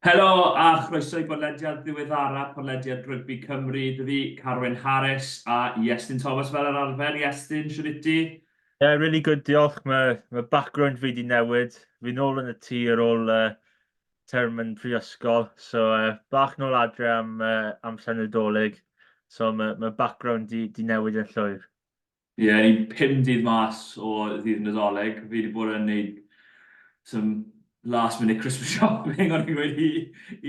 Helo a chroeso i bodlediad ddiweddara, podlediad Rygbi Cymru, dydi Carwyn Harris a Iestyn Thomas fel yr arfer. Iestyn, siwr i ti? Yeah, really good, diolch. Mae background fi di newid. Fi'n ôl yn y tŷ ar ôl term yn prifysgol. So bach nôl adre am llenw Dolig. So mae background di newid yn llwyr. Ie, ni 5 dydd mas o ddydd Nadolig. Fi wedi bod yn neud some last minute Christmas shopping, ond i'n gweud i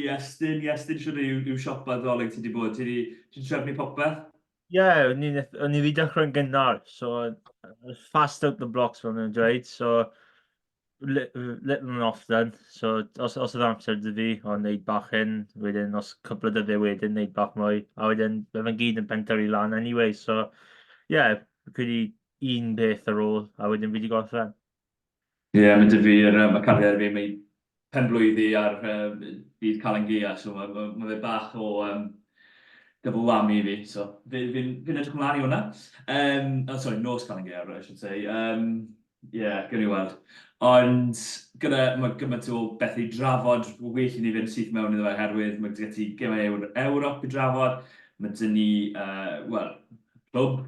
Iestyn. Iestyn, siwr yw siopa Dolig ti wedi bod? Ti'n trefnu popeth? Yeah, o'n i wedi dechrau'n gynnar. So fast out the blocks fel nhw'n dweud. So little and often. So os oedd amser dy fi, o'n neud bach hyn. Wedyn os cwpl o dyddiau wedyn, neud bach mwy. A wedyn, byddai'n gyd yn pentyru lan anyway. So yeah, credu un peth ar ôl, a wedyn fi wedi gorffen. Ie, mae dy fi'r y cariad fi, mae penblwyddi ar bydd Calan Gaea, so mae fe bach o double whammy i fi, so fi'n edrych ymlaen i hwnna. Sorry, nos Calan Gaea, I should say. Gawn ni weld. Ond mae gymaint o beth i drafod, well i ni fynd syth mewn iddo fe herwydd, mae gyda ti gymau Ewrop i drafod, mae dyn ni, clwb,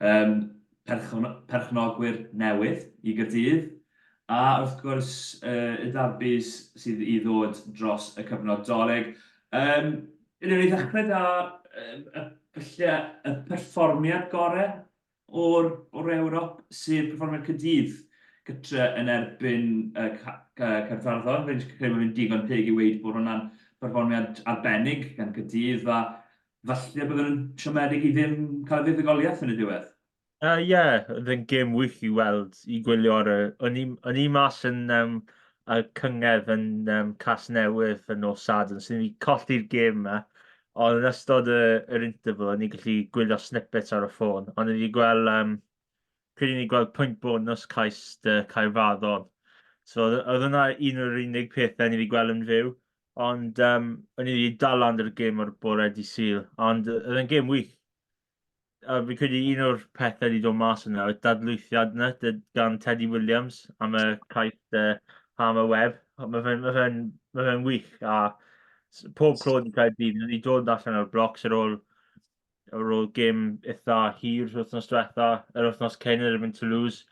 um, perchnogwyr newydd i Gaerdydd. A wrth gwrs, y darbys sydd i ddod dros y cyfnod Dolig. Unrhyw ni ddechrau da, falle y perfformiad gorau o'r Ewrop, sydd perfformiad Caerdydd gytre yn erbyn Caerffarddon. Fe'n credu bod fi'n digon peg i weid bod hwnna'n perfformiad arbennig gan Caerdydd, a falle byddwn yn siomedig i ddim cael y fuddugoliaeth yn y diwedd. Oedd yn gêm wych i weld, i gwylio ar y... O'n i mas yn y cyngedd yn Casnewydd yn nos Sadwrn, sy'n ni colli'r gêm yma. Ond yn ystod yr interval, o'n i'n gallu gwylio snippets ar y ffôn. Ond o'n i gweld, pryd o'n i gweld pwynt bonus cais Caerfaddon. So oedd hwnna un o'r unig pethau ni wedi gweld yn fyw. Ond o'n i wedi dal ond yr gêm o'r bore di Sul. Ond oedd yn gêm wych. A fi'n credu un o'r pethau wedi dod mas yna, y dadlwythiad yna gan Teddy Williams am y caeth Hammer Web. Mae fe'n wych, a pob clod i cael dydd, wedi dod allan o'r blocs ar ôl gêm eitha hir wythnos diwetha, yr wythnos cyn yr erbyn Toulouse,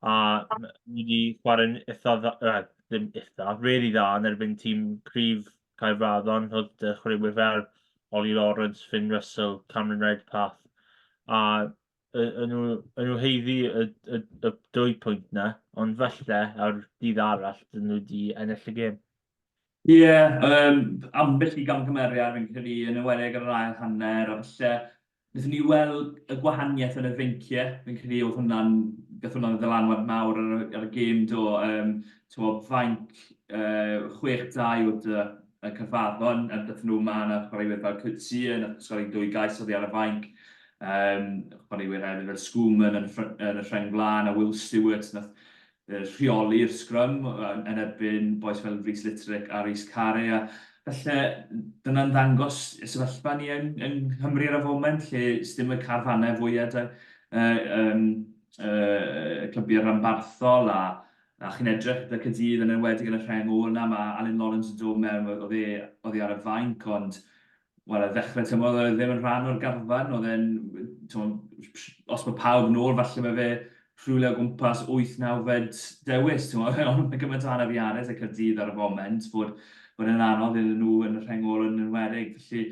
a ni wedi chwarae'n eitha dda, ddim eitha, really dda yn erbyn tîm cryf Caerfaddon, oedd chwaraewyr fel Ollie Lawrence, Finn Russell, Cameron Redpath, a yn nhw heiddi y 2 pwynt na, ond falle ar dydd arall, dyn nhw wedi ennill y gêm. Ie, ambell i gamgymeriad fi'n credu yn ymwedig ar yr ail hanner, a falle wnaethon ni weld y gwahaniaeth yn y feinciau. Fi'n credu gath hwnna'n ddylanwad mawr ar y gêm do. Fainc 6-2 oedd y cyffaddon, a dath nhw man a chwaraewyr fel Cwtsi yn ysgol 2 gais oddi ar y fainc. Chwaraewyr hefyd fel Schoolman yn y rheng blaen, a Will Stewart nath rheoli'r scrum yn erbyn boes fel Rhys Littrick a Rhys Carey. A felly, dyna'n ddangos y sefyllfa ni yn Nghymru ar y foment, lle sdim y carfannau fwyaf clybiau rhanbarthol, a chi'n edrych y Caerdydd yn enwedig yn y rheng o yna, mae Alun Lawrence yn dod mewn, oedd hi ar y fainc, ond wel, y ddechrau tymor oedd ddim yn rhan o'r garfan, os mae pawb nôl, falle mae fe rhywle o gwmpas 8-9 dewis, ond mae gymaint o anafiannau y Caerdydd ar y foment, bod yn anodd iddyn nhw yn y rhengol yn enwedig. Felly,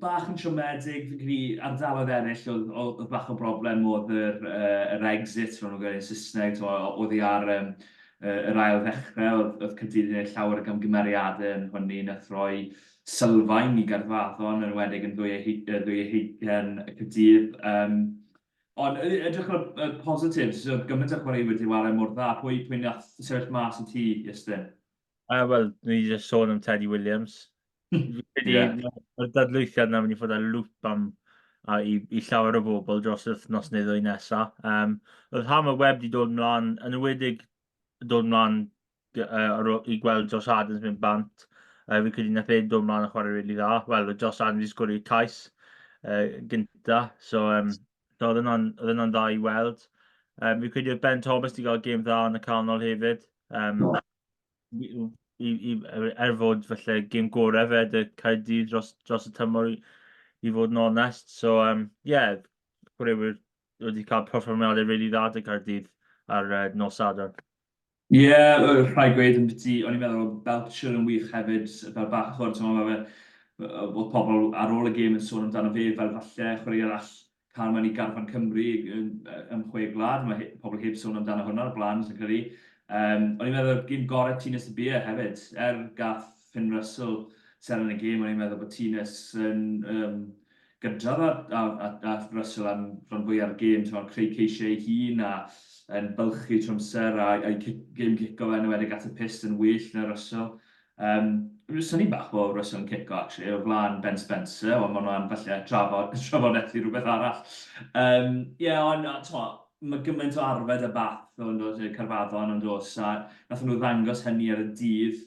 bach yn siomedig, fi'n credu ardaloedd eraill oedd bach o broblem oedd yr exit, rhan nhw'n gwneud yn Saesneg, oedd hi ar yr ail ddechrau, oedd Caerdydd yn ei llawer o gamgymeriadau yn hwnny, nath roi sylfaen i Gaerfaddon yn enwedig yn ddwy heigiau Caerdydd. Ond edrych ar y positives, so gymaint o chwaraewyr wedi wario mor dda. Pwy nath sefyll mas i ti, Iestyn? Wel, ni just sôn am Teddy Williams. Fi Ie. credu mae'r dadlwythiad na mynd i fod ar lŵp i llawer o bobl dros y wythnos neu ddwy nesaf. Oedd Hammer Web wedi dod ymlaen, yn ywedig dod ymlaen i gweld Josh Adams mynd bant. Fi'n credu nath e dod ymlaen a chwarae rili dda. Wel, oedd Josh Adams wedi sgwrdd cais gynta, so oedd hwnna'n dda i weld. Fi'n credu oedd Ben Thomas wedi cael gêm dda yn y canol hefyd. er fod felly gêm gorau fe y Caerdydd dros y tymor i fod yn onest. So, chwaraewyr wedi cael perfformiadau rili dda y Caerdydd ar nos Sadwrn. Ie, rhaid gweud yn byti, o'n i'n meddwl Belcher yn wych hefyd, fel bach o'r oedd pobl ar ôl y gêm yn sôn amdano fe fel falle chwarae arall Carwyn i garfan Cymru ym chwe gwlad. Mae pobl heb sôn amdano hwnna o'r blaen, sy'n credu. O'n i'n meddwl gêm gorau Tines y Bia hefyd. Gath Finn Russell ser yn y gêm, o'n i'n meddwl bod Tines yn gydradd a Russell am rhan fwy ar gêm, creu ceisiau ei hun a yn bylchu trwy amser a'i gêm cico fe yn wedi at y pist yn well na Russell. Sy'n ni bach o Russell yn cico, actually, o flaen Ben Spencer, ond maen nhw'n falle trafodethu rhywbeth arall. Ond mae gymaint o arfed y bath o'n dod i'r Carfaddon yn dos, a nath nhw ddangos hynny ar y dydd.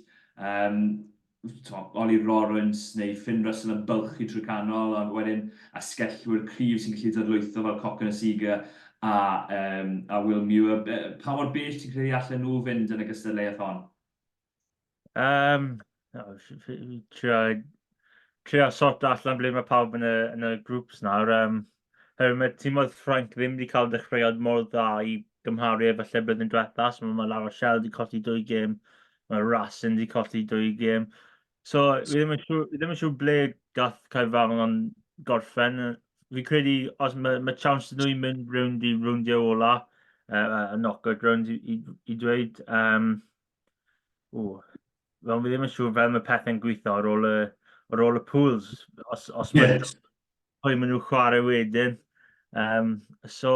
Oli Lawrence neu Finn Russell yn bylchu trwy canol, ond wedyn asgellwyr cryf sy'n gallu dydlwytho fel coc yn y siga a Will Muir. Pa mor bell ti'n credu allan nhw fynd yn y gystadleuaeth hon? Trio sort allan ble mae pawb yn y grŵps nawr. Mae tîmoedd Ffrainc ddim wedi cael dechreuad mor dda i gymharu efallai blwyddyn diwethaf. So mae La Rochelle wedi colli 2 gêm, mae Racing wedi colli 2 gêm. So fi ddim yn siŵr ble gath Caerfaddon gorffen. Fi'n credu os mae chance nhw i mynd rownd i rowndiau ola, y knockout round i dweud. Fel fi ddim yn siŵr fel mae pethau'n gweithio ar ôl y pools, os mae pwy maen nhw chwarae wedyn. So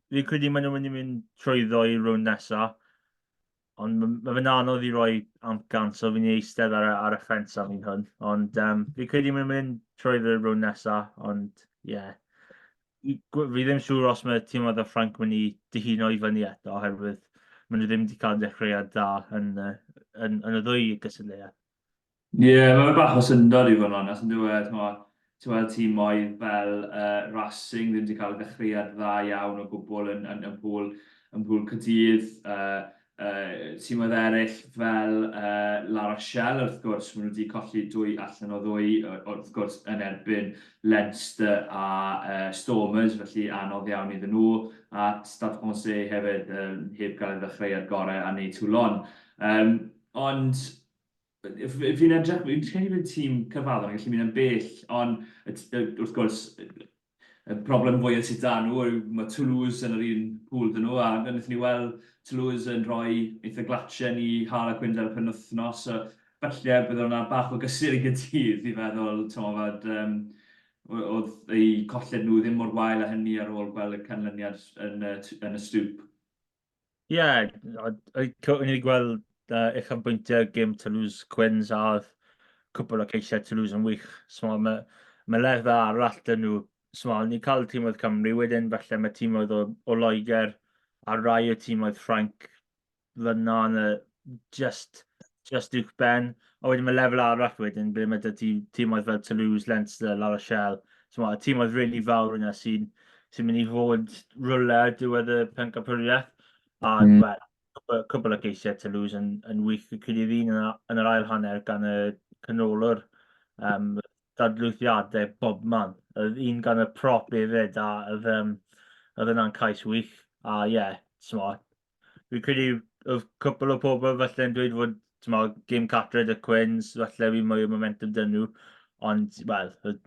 fi'n credu maen nhw'n mynd trwyddo i rownd nesaf. Ond mae fe'n anodd i roi amcan, so fi'n eistedd ar y ffens am hyn. Ond fi'n credu maen nhw'n mynd trwyddo rownd nesaf, ond fi ddim siŵr os mae tîmoedd o Ffrainc mynd i dyhuno i fyny eto, oherwydd maen nhw ddim wedi cael dechreuad da yn y ddwy gystadleuaeth. Mae bach o syndod i fod yn onest, yn dweud, ti'n gweld tîmoedd fel Racing ddim wedi cael y dechreuad dda iawn o gwbl yn pôl Caerdydd. Tîmoedd eraill fel La Rochelle, wrth gwrs, maen nhw wedi colli 2 allan o 2, wrth gwrs, yn erbyn Leinster a Stormers, felly anodd iawn iddyn nhw, a Stade Francais hefyd, heb gael y dechreuad gorau a neud Toulon. Ond fi'n edrych, fi'n credu bod tîm Carfaddon yn gallu mynd yn bell, ond wrth gwrs, y problem fwyaf sydd da nhw yw mae Toulouse yn yr un pŵl dyn nhw, a wnaethon ni weld Toulouse yn rhoi eitha glatchen i Harlequin ar y penwythnos, so falle bydd hwnna bach o gysur i Gaerdydd i feddwl, oedd eu colled nhw ddim mor wael a hynny ar ôl gweld y canlyniad yn y stwp. O'n i wedi gweld uchafbwyntiau gêm Toulouse Quins a oedd cwbl o ceisiau Toulouse yn wych. So mae lefydd arall dyn nhw. So ni cael tîmoedd Cymru wedyn, felly mae tîmoedd o Loegr a rai o tîmoedd Ffrainc fyna yn just uwch ben. A wedyn mae lefel arall wedyn, ble mae tîmoedd fel Toulouse, Leinster, La Rochelle. So mae tîmoedd really fawr yna sy'n mynd i fod rwle diwedd y pencampwriaeth. A cwbl o geisiau Toulouse yn wych. Cyda ddyn yn yr ail hanner gan y canolwr dadlwythiadau bobman. Oedd un gan y prop hefyd, a oedd yna'n cais wych. A fi'n credu oedd cwbl o pobl felly yn dweud fod gêm catred y Quins, felly fi mwy o momentum dyn nhw. Ond,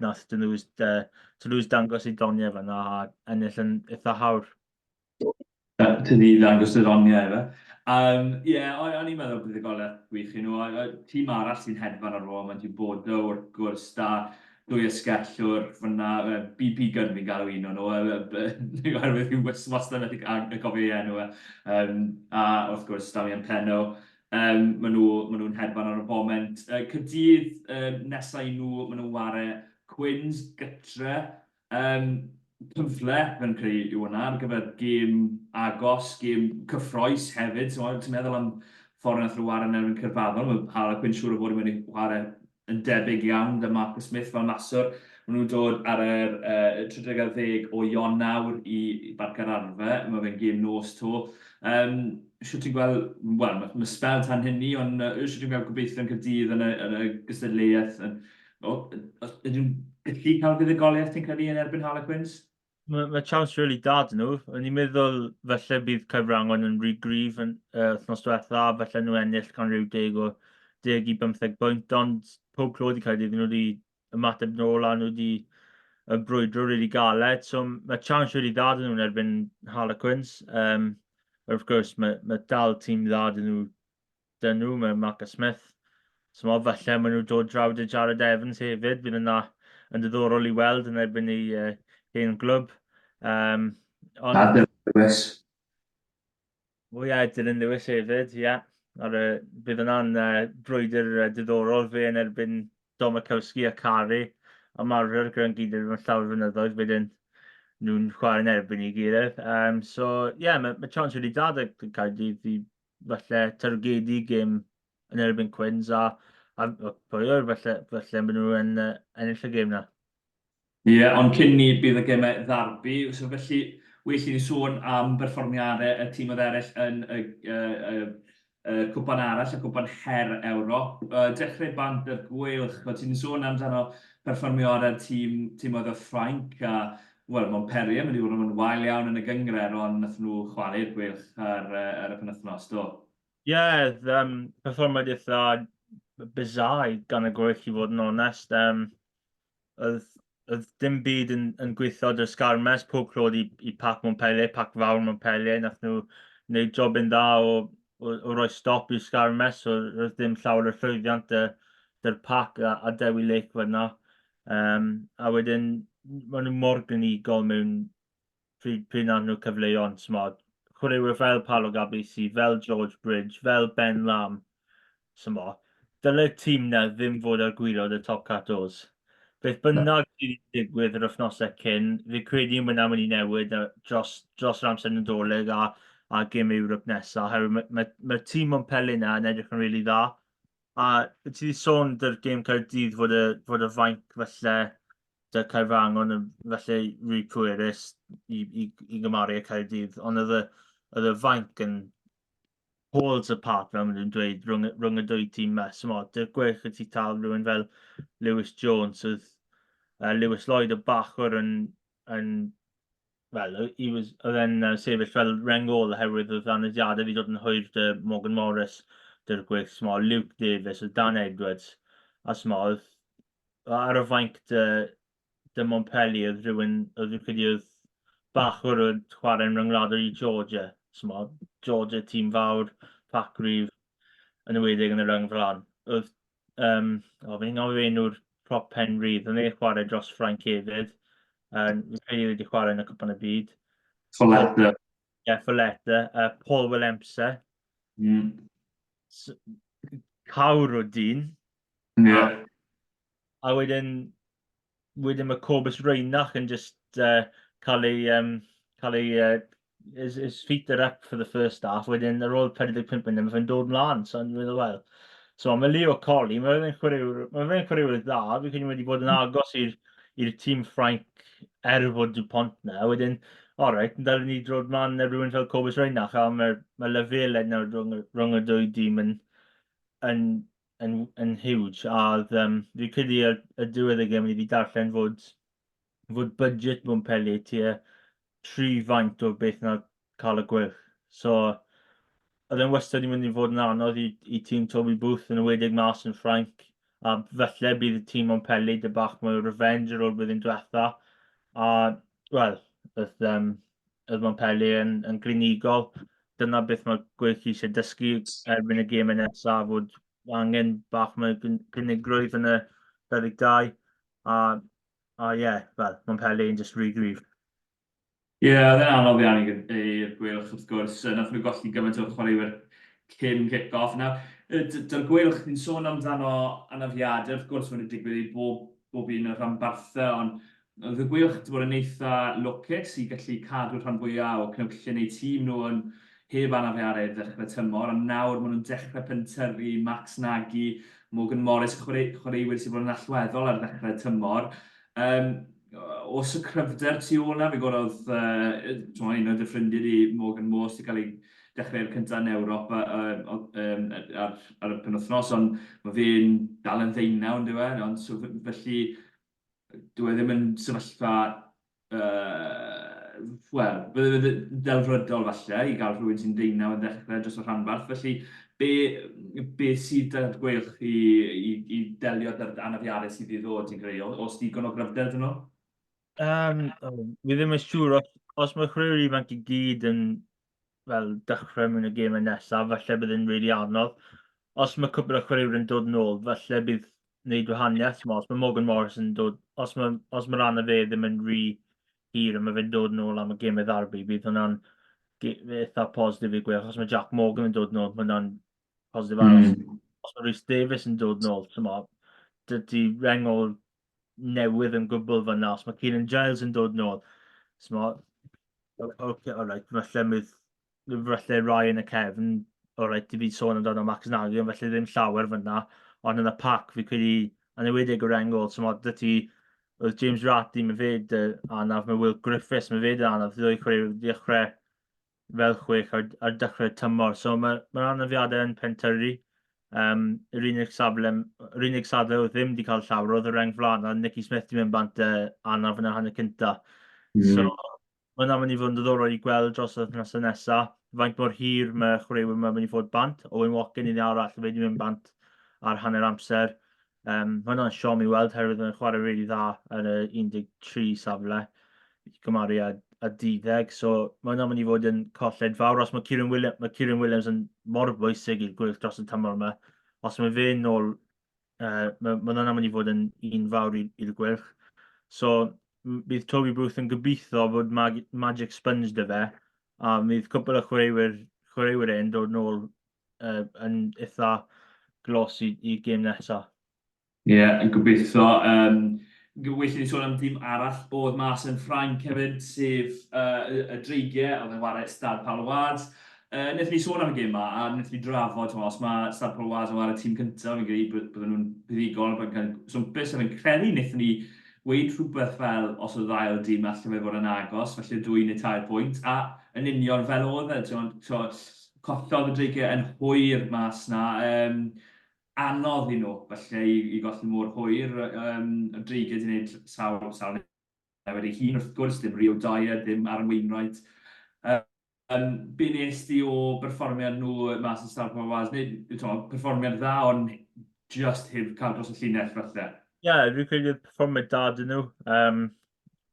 nath Toulouse dangos i doniau fyna a ennill yn eitha hawr. Tydi ddangos y doniau efe. O'n i'n meddwl bydd y golau gwych i nhw. Tîm arall sy'n hedfan ar ôl, mae'n ti'n bod wrth gwrs da 2 ysgellwr fyna, BP Gun fi'n gael un o'n nhw, oherwydd fi'n wastad methu cofio enw. A wrth gwrs, Damian Penno. Maen nhw'n hedfan ar y foment. Caerdydd nesaf i nhw, maen nhw'n ware Quins gytre. Pymffle, fe'n creu yw hwnna, ar gyfer gêm agos, gêm cyffroes hefyd. Ti'n meddwl am ffordd nath nhw ware yn erbyn Carfaddon, mae Harlequin siŵr o fod yn mynd i ware yn debyg iawn dy Marcus Smith fel maswr. Maen nhw'n dod ar y 30 o Ionawr i Barcar Arfe, mae fe'n gêm nos to. siwt ti'n gweld, wel, mae spel tan hynny, ond siwt ti'n gweld gobeithio yn Caerdydd yn y gystadleuaeth. Ydyn gallu cael fuddugoliaeth ti'n credu yn erbyn Harlequins? Mae chance really da dyn nhw. O'n i'n meddwl falle bydd cyfrangon yn rhy gryf yn wythnos diwetha, falle nhw ennill gan rhyw 10 i 15 pwynt, ond pob clod i cael iddyn nhw wedi ymateb nôl a nhw wedi brwydro really galed. So mae chance really da dyn nhw yn erbyn Harlequins. Wrth gwrs, mae dal tîm dda dyn nhw, mae Marcus Smith. So falle maen nhw dod draw dy Jared Evans hefyd. Bydd yna yn diddorol i weld yn erbyn ei hen glwb. A Ond, Dilyn Lewis. o ie, Dilyn Lewis hefyd, ie. Bydd yna'n brwydr diddorol fe yn erbyn Domikowski a Cari. A mae'r gyda'n gyd yn llawer fynyddoedd, wedyn nhw'n chwarae'n erbyn i gilydd. So, ie, mae chance wedi dad y Caerdydd i falle targedu gêm yn erbyn Quins a pwy o'r falle maen nhw yn ennill y gêm na. Ie, ond cyn ni bydd y gemau ddarbi, so felly well i ni sôn am berfformiadau y tîm oedd eraill yn y cwpan arall, y cwpan her Ewrop. Dechrau bant yr gwylch, ti'n sôn amdano berfformiadau'r tîm oedd y Ffrainc a wel, Montpellier, mynd i fod yn wael iawn yn y gyngred, ond nath nhw chwarae'r gwylch ar y penwythnos, do. Ie, perfformiad eitha bizarre gan y gwylch i fod yn onest. Oedd dim byd yn gweithio dy sgarmes, pob clod i pac Montpellier, pac fawr Montpellier, nath nhw wneud job yn dda o roi stop i'r sgarmes, so roedd dim llawer o llwyddiant dy'r pac a Dewi Lake fyna. A wedyn, maen nhw mor gynigol mewn pryd na'n nhw cyfleuon, smod. Chwaraewyr fel Paolo Gabisi, fel George Bridge, fel Ben Lam, smod. Dylai'r tîm na ddim fod ar gwylod y top catos. Beth bynnag sydd wedi digwydd yr wythnosau cyn, fi credu yn mynd i newid dros yr amser yn Dolig a gym Ewrop nesaf. Oherwydd mae'r tîm Montpellier yna yn edrych yn rili dda. A ti wedi sôn dy'r gêm Caerdydd fod y fainc falle dy Caerfangon yn falle rhy pwerus i gymaru y Caerdydd. Ond oedd y fainc yn poles apart, fel maen nhw'n dweud, rhwng y dwy tîm mes. Dy'r gwech y ti tal rhywun fel Lewis Jones, oedd Lewis Lloyd y bachwr wel, oedd e'n sefyll fel rengol oherwydd oedd anediadau wedi dod yn hwyr dy Morgan Morris, dy'r gwech, Luke Davis, oedd Dan Edwards, a oedd ar y fainc dy Montpellier, oedd rhywun, oedd bachwr oedd chwarae'n ryngwladol i Georgia, Georgia tîm fawr, pac rif, yn ywedig yn y rhyng fel hyn. Oedd, fi'n gofio enw'r prop pen rydd, oedd e'n chwarae dros Ffrainc hefyd. Fi'n credu wedi chwarae yn y cwpan y byd. Folletta. Ie, Folletta. Paul Willemse. Cawr o dyn. Ie. A wedyn mae Cobus Reinach yn just cael ei his feet are up for the first half, wedyn ar ôl 45 munud mae'n dod mlaen, so yn meddwl wel. So mae Leo Colli, mae'n chwaraewyr dda, fi'n credu wedi bod yn agos i'r tîm Ffrainc fod DuPont na, wedyn, alright, yn dal ni drod mlaen na rhywun fel Cobus Reinach, a mae lefelau nawr rhwng y dwy dîm yn huge, a fi'n credu y diwedd y gym wedi darllen fod budget Montpellier tua 3 faint o beth na cael y gwylch. So, oedd e'n wastad i mynd i fod yn anodd i tîm Toby Booth yn ywedig mas yn Ffrainc. A falle bydd y tîm Montpellier dy bach mwy o revenge ar ôl blwyddyn diwetha. A, wel, oedd Montpellier yn glinigol. Dyna beth mae gwylch eisiau dysgu erbyn y gêm nesaf, fod angen bach mwy gynigrwydd yn y 22. A ie, wel, Montpellier yn just re-grif. Ie, oedd e'n anodd iawn i'r gwylch, wrth gwrs. Nath nhw golli gymaint o chwaraewyr cyn kick-off. Dy'r gwylch, ni'n sôn amdano anafiadau, wrth gwrs mae'n digwydd i bob un o'r rhanbarthau, ond oedd y gwylch wedi bod yn eitha lwcus i gallu cadw rhan fwyaf o cynhwyllau neu tîm nhw yn heb anafiadau ddechrau tymor, a nawr maen nhw'n dechrau pentyrru Max Nagy, Morgan Morris, chwaraewyr sydd bod yn allweddol ar ddechrau tymor. Os y cryfder tu ôl na, fi gwrdd un o'r dy ffrindiau di Morgan Morris wedi cael ei dechrau'r cyntaf yn Ewrop ar y penwythnos, ond mae fe'n dal yn ddeunaw yn dweud, ond so, felly dwi ddim yn sefyllfa, wel, bydde delfrydol falle i gael rhywun sy'n deunaw yn dechrau dros y rhanbarth, felly be sydd ar gweilch i delio gyda'r anafiadau sydd i ddod, ti'n creu, os digon o gryfder dyn nhw? Fi ddim yn siŵr os mae chwaraewyr ifanc i gyd yn fel dechrau mewn y gemau nesaf, falle bydd yn really anodd. Os mae cwbl o chwaraewyr yn dod nôl, falle bydd wneud wahaniaeth. Os mae Morgan Morris yn dod, os mae rhan o fe ddim yn rhy hir a mae fe'n dod nôl am y gemau darbi, bydd hwnna'n eitha positif i gweud. Os mae Jack Morgan yn dod nôl, mae hwnna'n positif arall. Os mae Rhys Davies yn dod nôl, dydy rengol newydd yn gwbl fyna. Os mae Kieran Giles yn dod nôl, alright, falle Ryan a Kevin, alright, i fi sôn amdano Max Nagy, ond felly ddim llawer fyna, ond yn y pac fi credu, yn ewedig o rengol, oedd James Ratty, mae fe anaf, mae Will Griffiths, mae fe anaf, ddwy chwaraewyr dechrau fel chwech ar dechrau tymor, so mae'r anafiadau yn pentyrru. Yr unig safle oedd ddim wedi cael llawer oedd y reng flan, a Nicky Smith wedi mynd bant anaf yn y hanner cynta. So, mae'n mynd i fod yn diddorol i gweld dros y wythnosau nesaf. Faint mor hir mae chwaraewyr mae'n mynd i fod bant. Owen Watkin i arall, fe wedi mynd bant ar hanner amser. Mae hwnna'n siom i weld, herwydd yn chwarae rili dda yn y 13 safle i gymaru â 12. So, mae hwnna'n mynd i fod yn colled fawr. Os mae Kieran Williams yn mor bwysig i'r gwyll dros y tymor yma, os mae fe'n nôl, mae hwnna'n mynd i fod yn un fawr i'r gwylch. So, bydd Toby Booth yn gobeithio bod Magic Sponge dy fe, a bydd cwbl o chwaraewyr e'n dod nôl yn eitha glos i gêm nesaf. Ie, yn gobeithio. Well ni sôn am tîm arall oedd mas yn Ffrainc hefyd, sef y dreigiau, oedd yn wario Stad Palwad. Wnaethon ni sôn am y gêm yma, a wnaethon ni drafod, os mae Stad Palwad yn wario tîm cyntaf, fi'n credu bydden nhw'n buddigol, bod yn swmpus, a fi'n credu wnaethon ni weid rhywbeth fel os oedd ddau o dîm allan fe fod yn agos, felly 2 neu 3 pwynt, a yn union fel oedd e, collodd y dreigiau yn hwyr mas na, anodd i nhw, felly i golli mor hwyr. Y dreigiau wedi gwneud sawl newid ei hun, wrth gwrs, dim Rio Dyer, dim Aaron Wainwright. Be nes di o berfformiad nhw mas yn Stad Palwad? Perfformiad dda, ond just heb cael dros y llinell falle. Ie, fi'n credu perfformiad da dyn nhw.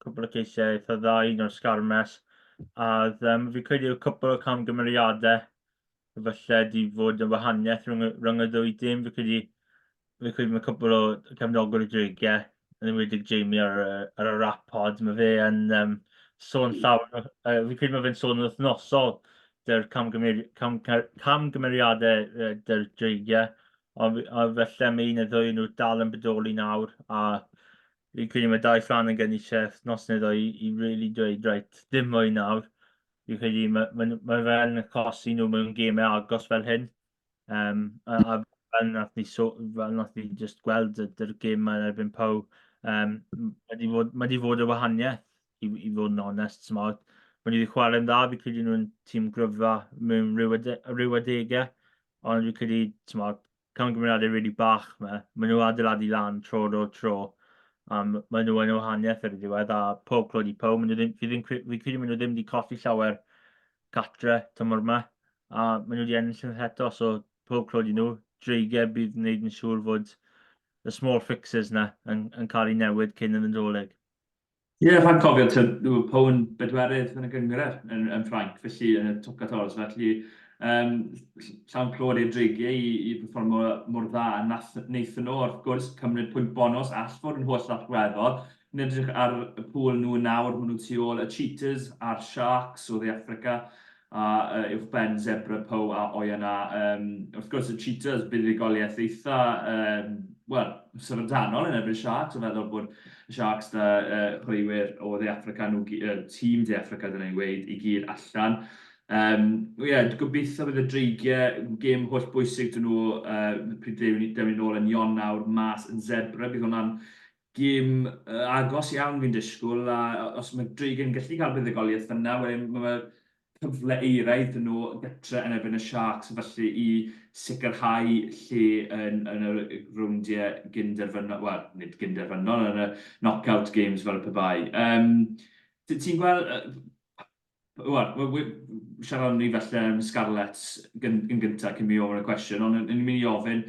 Cwbl o ceisiau eitha dda, un o'r sgarmes. A fi'n credu cwbl o camgymeriadau falle di fod yn wahaniaeth rhwng y ddwy dim. Fi'n credu mae cwbl o cefnogwyr y dreigiau, yn ymwedig Jamie ar y rap pod. Mae fe yn sôn llawer, fi'n credu mae fe'n sôn yn wythnosol dy'r camgymeriadau dy'r dreigiau. Ond felly mae un y ddwy nhw dal yn bodoli nawr, a fi'n credu mae 2 ffran yn gynnysiau nos neu ddwy i really dweud, right, dim mwy nawr. Fi'n credu mae fe'n achosi nhw mewn gemau agos fel hyn. A fel nath ni just gweld yr gêm yn erbyn Pow, mae di fod y wahaniaeth i fod yn onest. Mae wedi chwarae'n dda, fi'n credu nhw'n tîm gryfa mewn rhyw adegau, ond fi'n credu camgymeriadau rili bach mae nhw adeiladu lan tro o tro. Mae nhw yn wahaniaeth ar y diwedd, a pob clod i pob. Fi'n credu maen nhw ddim wedi colli llawer catre tymor yma, a maen nhw wedi ennill yn eto, so pob clod i nhw. Dreigiau bydd wneud yn siŵr fod y small fixes na yn cael ei newid cyn yn y Dolig. Ie, rhaid cofio, Pow yn bedwerydd yn y gyngred yn Ffrainc, felly yn y top 14, felly llawn clod i'r dreigiau i performo mor dda, a wnaethon nhw, wrth gwrs, cymryd pwynt bonus all fod yn holl allweddol. Yn edrych ar y pŵl nhw nawr, maen nhw tu ôl y Cheetahs a'r Sharks o dde Africa, a uwchben Zebra, Pow a Oyana. Wrth gwrs, y Cheetahs bydd unigoliaeth eitha, syfrdanol yn erbyn Sharks, o feddwl bod y Sharks da chwaraewyr o dde Africa, tîm dde Africa dyna i weid, i gyd allan. Gobeithio bydd y dreigiau, gêm holl bwysig dyn nhw, pryd dewn ni nôl yn Ionawr mas yn Zebra, bydd hwnna'n gêm agos iawn fi'n disgwyl, a os mae dreigiau'n gallu cael buddigoliaeth yna, mae cyfle eiraidd yn nhw gytre yn erbyn y Sharks, felly i sicrhau lle yn y rowndiau gynderfynol, wel, nid gynderfynol, yn y knockout games fel y pe bai. Ti'n gweld, wel, siarad ni felly am Scarlett yn gyntaf cyn mi ofyn y cwestiwn, ond yn mynd i ofyn,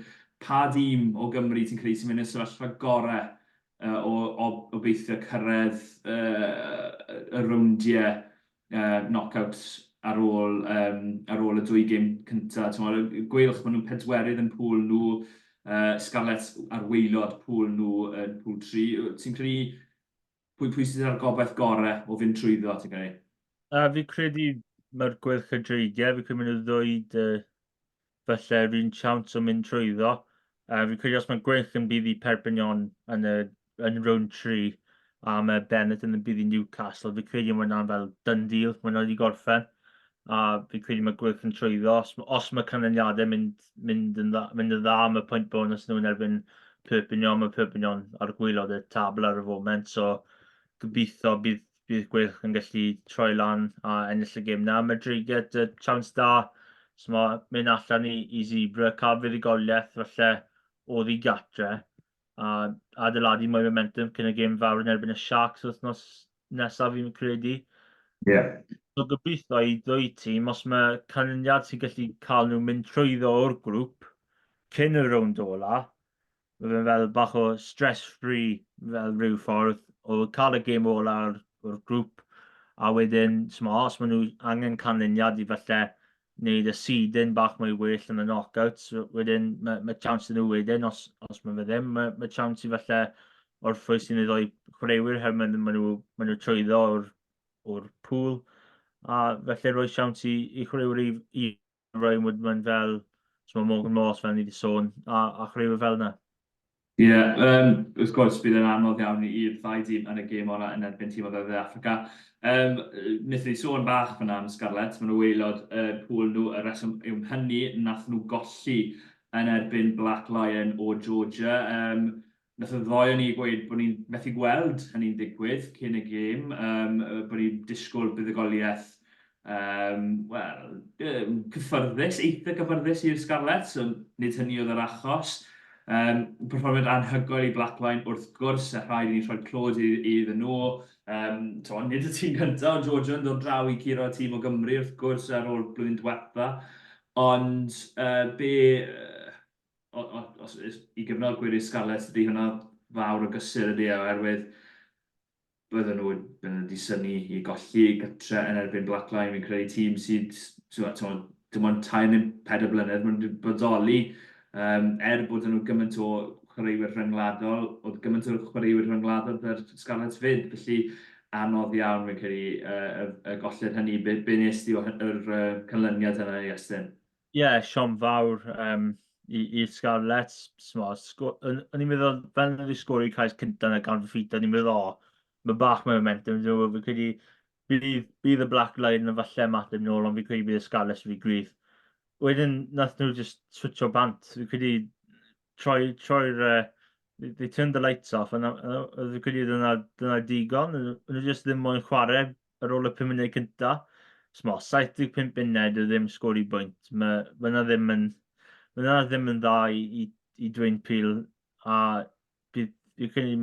pa dîm o Gymru ti'n credu sy'n mynd i'r sefyllfa gorau o beithio cyrraedd y rowndiau knockout ar ôl y dwy gêm cyntaf. Gweilch maen nhw'n pedwerydd yn pŵl nhw, Scarlett ar waelod pŵl nhw yn pŵl 3. Ti'n credu pwy sydd ar gobaith gorau o fynd trwyddo, ti'n credu? Fi credu mae'r gwerth y dreigiau, fi credu maen nhw ddwyd falle rhywun siawns o mynd trwyddo. Fi credu os mae gwerth yn bydd i Perpignan yn round 3 a mae Bennett yn y bydd i Newcastle, fi credu mae hwnna'n fel done deal, mae hwnna wedi gorffen. A fi credu mae gwerth yn trwyddo. Os mae canlyniadau mynd yn dda, mae pwynt bonus nhw yn erbyn Perpignan, mae Perpignan ar gwylod y tabl ar y foment, so gobeithio bydd gwerth yn gallu troi lan a ennill y gêm na. Mae dreigiau y chance da, so mynd allan i Zebra, cael fuddugoliaeth falle oedd i gatre, a adeiladu mwy momentum cyn y gêm fawr yn erbyn y Sharks wythnos nesaf fi'n credu. Yeah. So gobeithio i ddwy tîm, os mae canlyniad sy'n gallu cael nhw mynd trwyddo o'r grŵp cyn y rownd ola, mae fel bach o stress-free fel rhyw ffordd o cael y gêm ola o'r grŵp, a wedyn, os maen nhw angen canlyniad i falle wneud y seeding bach mwy well yn y knockouts, wedyn mae chance nhw wedyn, os mae fe ddim, mae chance i falle orffwys i ddoi chwaraewyr her maen nhw trwyddo o'r pŵl, a felly roi siawns i chwaraewyr i roi mae'n fel, so mae Morgan Moss fel ni wedi sôn, a chwaraewyr fel yna. Ie, wrth gwrs bydd yn anodd iawn i'r ddau dîm yn y gêm o'na yn erbyn tîm o Dde Affrica. Wnaethon ni sôn bach fyna am Scarlett, maen nhw waelod pŵl nhw, y reswm yw hynny, nath nhw golli yn erbyn Black Lion o Georgia. Nath y ddoi o ni gweud bod ni'n methu gweld hynny'n digwydd cyn y gêm, bod ni'n disgwyl buddugoliaeth cyffyrddus, eitha cyffyrddus i'r Scarlett, so nid hynny oedd yr achos. Perfformiad anhygoel i Black Lion wrth gwrs, a rhaid i ni rhoi clod iddyn nhw. Nid y tîm cyntaf o Georgia yn dod draw i curo tîm o Gymru wrth gwrs ar ôl blwyddyn diwetha. Ond i gyfnod gwiri'r Scarlett ydy hwnna fawr o gysur ydy, oherwydd bydden nhw wedi syni i golli gytre yn erbyn Black Lion. Fi'n credu tîm sydd, dim ond 3-4 blynedd, mae'n bodoli, bod nhw gymaint o chwaraewyr rhyngwladol, oedd gymaint o chwaraewyr rhyngwladol yr Scarlett fyd, felly anodd iawn fi'n credu y golled hynny. Be nes di o'r canlyniad yna, Iestyn? Ie, Siom fawr i'r Scarlett. O'n i'n meddwl, fel yna wedi sgori cais cyntaf yn y gan ffit, o'n i'n meddwl, mae bach mewn momentum. Fi'n credu bydd y Black Lion yn falle mateb nôl, ond fi'n credu bydd y Scarlett fi gryf. Wedyn, nath nhw just switcho bant. Fi'n credu they turned the lights off, and fi'n credu dyna digon. Nhw just ddim moyn chwarae ar ôl y 5 munud cyntaf. 75 munud o ddim sgori bwynt. Fyna ddim yn dda i Dwayne Peel, a fi'n credu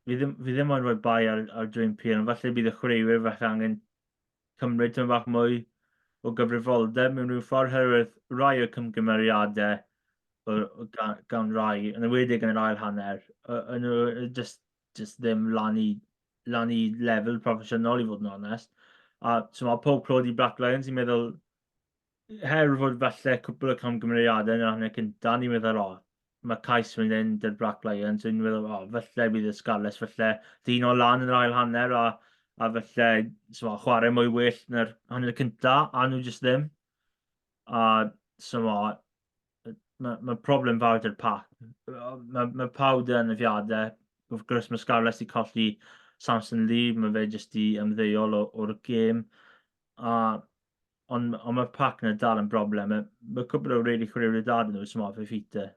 fi ddim moyn rhoi bai ar Dwayne Peel, ond falle bydd y chwaraewyr falle angen cymryd yn bach mwy o gyfrifoldeb mewn rhyw ffordd, oherwydd rai o cymgymeriadau gan rai, yn enwedig yn yr ail hanner, yn nhw just ddim lan i lefel proffesiynol i fod yn onest. A so mae pob clod i Black Lions, i'n meddwl, her fod falle cwbl o camgymeriadau yn y hanner cyntaf, ni'n meddwl, mae cais mynd yn dy'r Black Lions, i'n meddwl, falle bydd y Scarlett, falle dyn o lan yn yr ail hanner, a falle chwarae mwy well na'r hanner cyntaf, a nhw just ddim. A mae problem fawr dy'r pac. Mae pawb yn y fiadau. Wrth gwrs, mae Scarlett i colli Samson Lee, mae fe jyst i ymddeol o'r gêm. Ond mae pac yna dal yn broblem. Mae cwbl o reili chwaraewyr dad yn nhw, fe ffitau.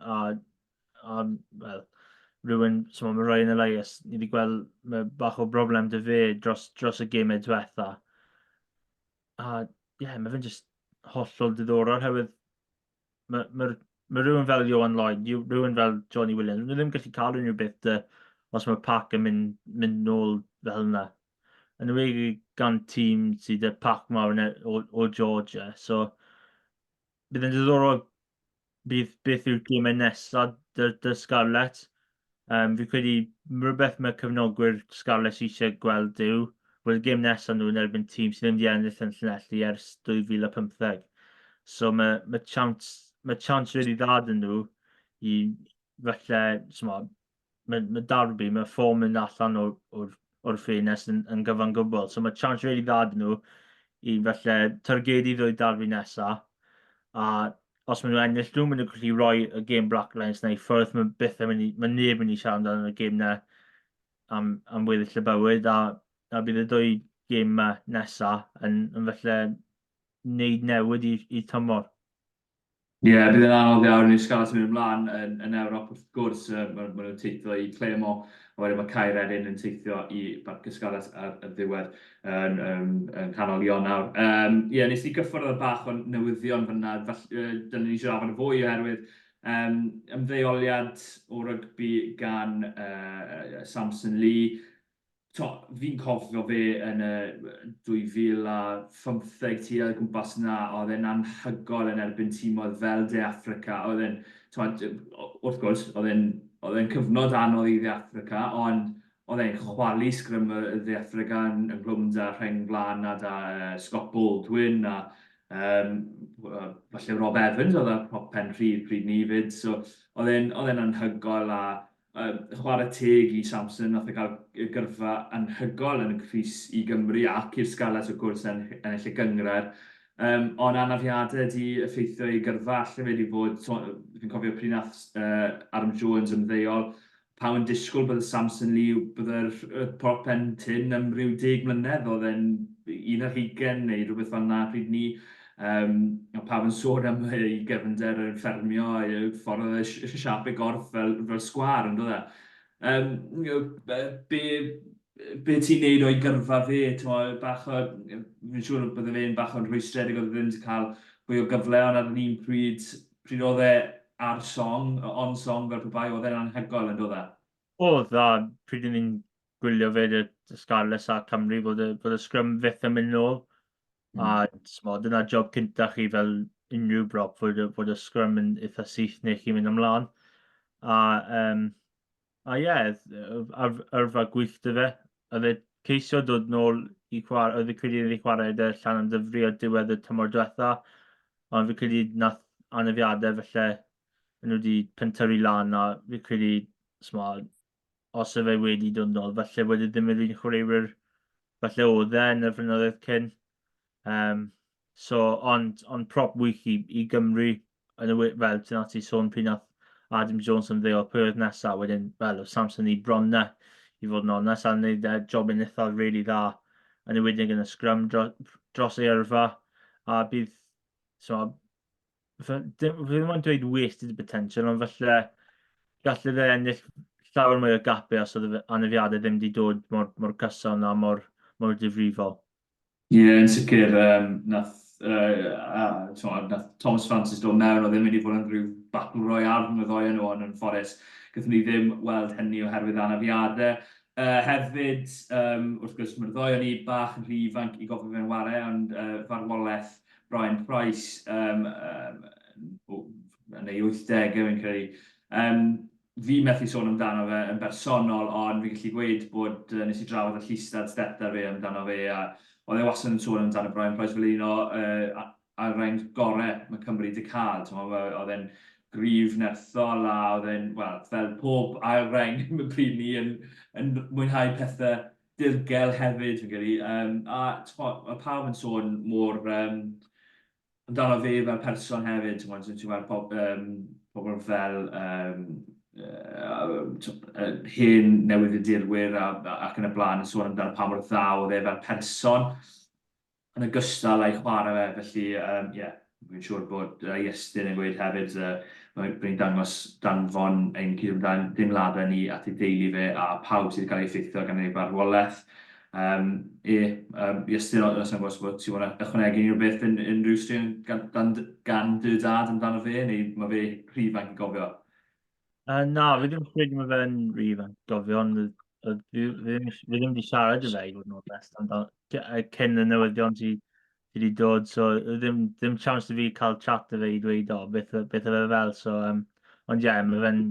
Wel, rhywun, mae Ryan Elias, ni wedi gweld bach o broblem dy fe dros y gemau diwetha. Mae fe'n just hollol diddorol, oherwydd mae rhywun fel Johan Lloyd, rhywun fel Johnny Williams, nhw ddim gallu cael unrhyw beth os mae Pac yn mynd nôl fel yna. Yn ymwneud gan tîm sydd y Pac mawr o Georgia. So, bydd yn diddorol beth yw'r gemau nesaf dy Scarlett. Fi credu rhywbeth mae cyfnogwyr Scarlett eisiau gweld yw bod y gêm nesaf nhw yn erbyn tîm sydd ddim wedi ennill yn Llanelli ers 2015. So mae chance really dda dyn nhw i falle, mae darbi, mae ffom yn allan o'r ffenest yn gyfan gwbl. So mae chance really dda dyn nhw i falle targedu ddwy darbi nesaf. A os maen nhw ennill nhw, maen nhw'n gallu rhoi y gêm Black Lions neu ffwrdd, mae neb yn ei siarad amdano y gêm na am weddill y bywyd, a bydd y dwy gêm nesaf yn falle wneud newid i tymor. Bydd yn anodd iawn i'r Scarlett yn mynd ymlaen yn Ewrop wrth gwrs. Maen nhw'n teithio i Clemo, a wedyn mae Carwyn yn teithio i Barc y Scarlett ar y ddiwedd yn canol Ionawr. Nes i gyffwrdd y bach o'n newyddion fyna, dyna ni eisiau afon y fwy oherwydd ymddeoliad o rygbi gan Samson Lee. Fi'n cofio fe yn y 2015 tua'r gwmpas yna, oedd e'n anhygoel yn erbyn tîmoedd fel De Affrica. Wrth gwrs, oedd e'n cyfnod anodd i De Affrica, ond oedd e'n chwalu sgrym y De Affrica yn glwmd â Rhain Glanad a Scott Baldwin a falle Rob Evans oedd e'r prop pen pryd ni fyd. So, oedd e'n anhygoel a chwarae teg i Samson, nath gael gyrfa anhygoel yn y Crys i Gymru ac i'r Scarlett wrth gwrs ennill y gyngred. Ond anafiadau wedi effeithio i gyrfa, allai wedi bod, fi'n cofio pryd nath Adam Jones ymddeol, pa yn disgwyl bydd Samson Lee, bydd prop pen tin am ryw 10 mlynedd, oedd e'n 20 neu rhywbeth fel yna pryd ni. Pawb yn sôn am ei gefnder yn ffermio, ffordd oedd eisiau siap ei gorff fel sgwar, yn dod e. Be ti'n neud o'i gyrfa fe? Fi'n siŵr bydde fe'n bach o'n rhwystredig oedd ddim wedi cael fwy o gyfle, ond ar un pryd oedd e ar song, on song fel pwy oedd e'n anhygoel, yn dod e? Oedd, pryd ni'n gwylio fe y Scarlett a Cymru bod y sgrym fyth yn mynd nôl. A dyna job cyntaf chi fel unrhyw brop fod y sgrym yn eitha syth neu chi'n mynd ymlaen. Yrfa gwych dy fe. Oedd e ceisio dod nôl i chwarae, oedd e credu iddi chwarae y llan yn dyfru o diwedd y tymor diwetha. Ond fi credu nath anafiadau felly yn wedi pentyrru lan a fi credu, os y fe wedi dod nôl, felly wedi ddim yn un chwaraewyr felly oedd e yn y flynyddoedd cyn. Ond prop wych i Gymru yn fel ti'n sôn pryd nath Adam Jones yn ddeol pwy oedd nesaf wedyn fel Samson i bron na i fod yn onest a'n gwneud job yn eitha really dda yn ymwneud yn y sgrym dros ei yrfa a bydd fi ddim yn dweud wasted potential ond falle gallu fe ennill llawer mwy o gapau os oedd anafiadau ddim wedi dod mor cyson a mor difrifol. Yn sicr, nath Thomas Francis dod mewn, oedd ddim wedi bod yn rhyw battle royale rhwng y ddoi nhw, ond yn ffordd gyda ni ddim weld hynny oherwydd anafiadau. Hefyd, wrth gwrs, mae'r ddoi ni bach yn rhy ifanc i gofio fe'n ware, ond farwolaeth Brian Price yn ei 80au, fi'n credu. Fi methu sôn amdano fe yn bersonol, ond fi'n gallu gweud bod nes i drafod y llistad stepdar fe amdano fe, a oedd e wastad yn sôn amdano Brian Price fel un o a'r rhain gorau mae Cymru wedi cael. Oedd e'n grif nerthol a oedd e'n, fel pob ail rhain mae pryd ni yn mwynhau pethau dirgel hefyd, fi'n credu. Mae pawb yn sôn mor amdano fe fel person hefyd, ti'n gweld pobl fel hen newyddiadurwyr ac yn y blaen yn sôn amdano pa mor dda oedd e fel person yn ogystal â'i chwarae fe, felly fi'n siŵr bod Iestyn yn gweud hefyd bydd ni'n dangos danfon ein cydymdeimladau ni at ei deulu fe a pawb sydd wedi cael ei effeithio gan ei farwolaeth. Iestyn, os yna'n gwybod bod ti'n want ychwanegu unrhyw beth unrhyw straeon gan dy dad amdano fe, neu mae fe rhif ifanc i gofio? Na, fi ddim credu mae fe'n rif yn gofio, ond fi ddim wedi siarad y fe i fod yn onest, ond cyn y newyddion ti wedi dod, so ddim chance i fi cael chat y fe i dweud o, beth y fe fel, so, ond ie, mae fe'n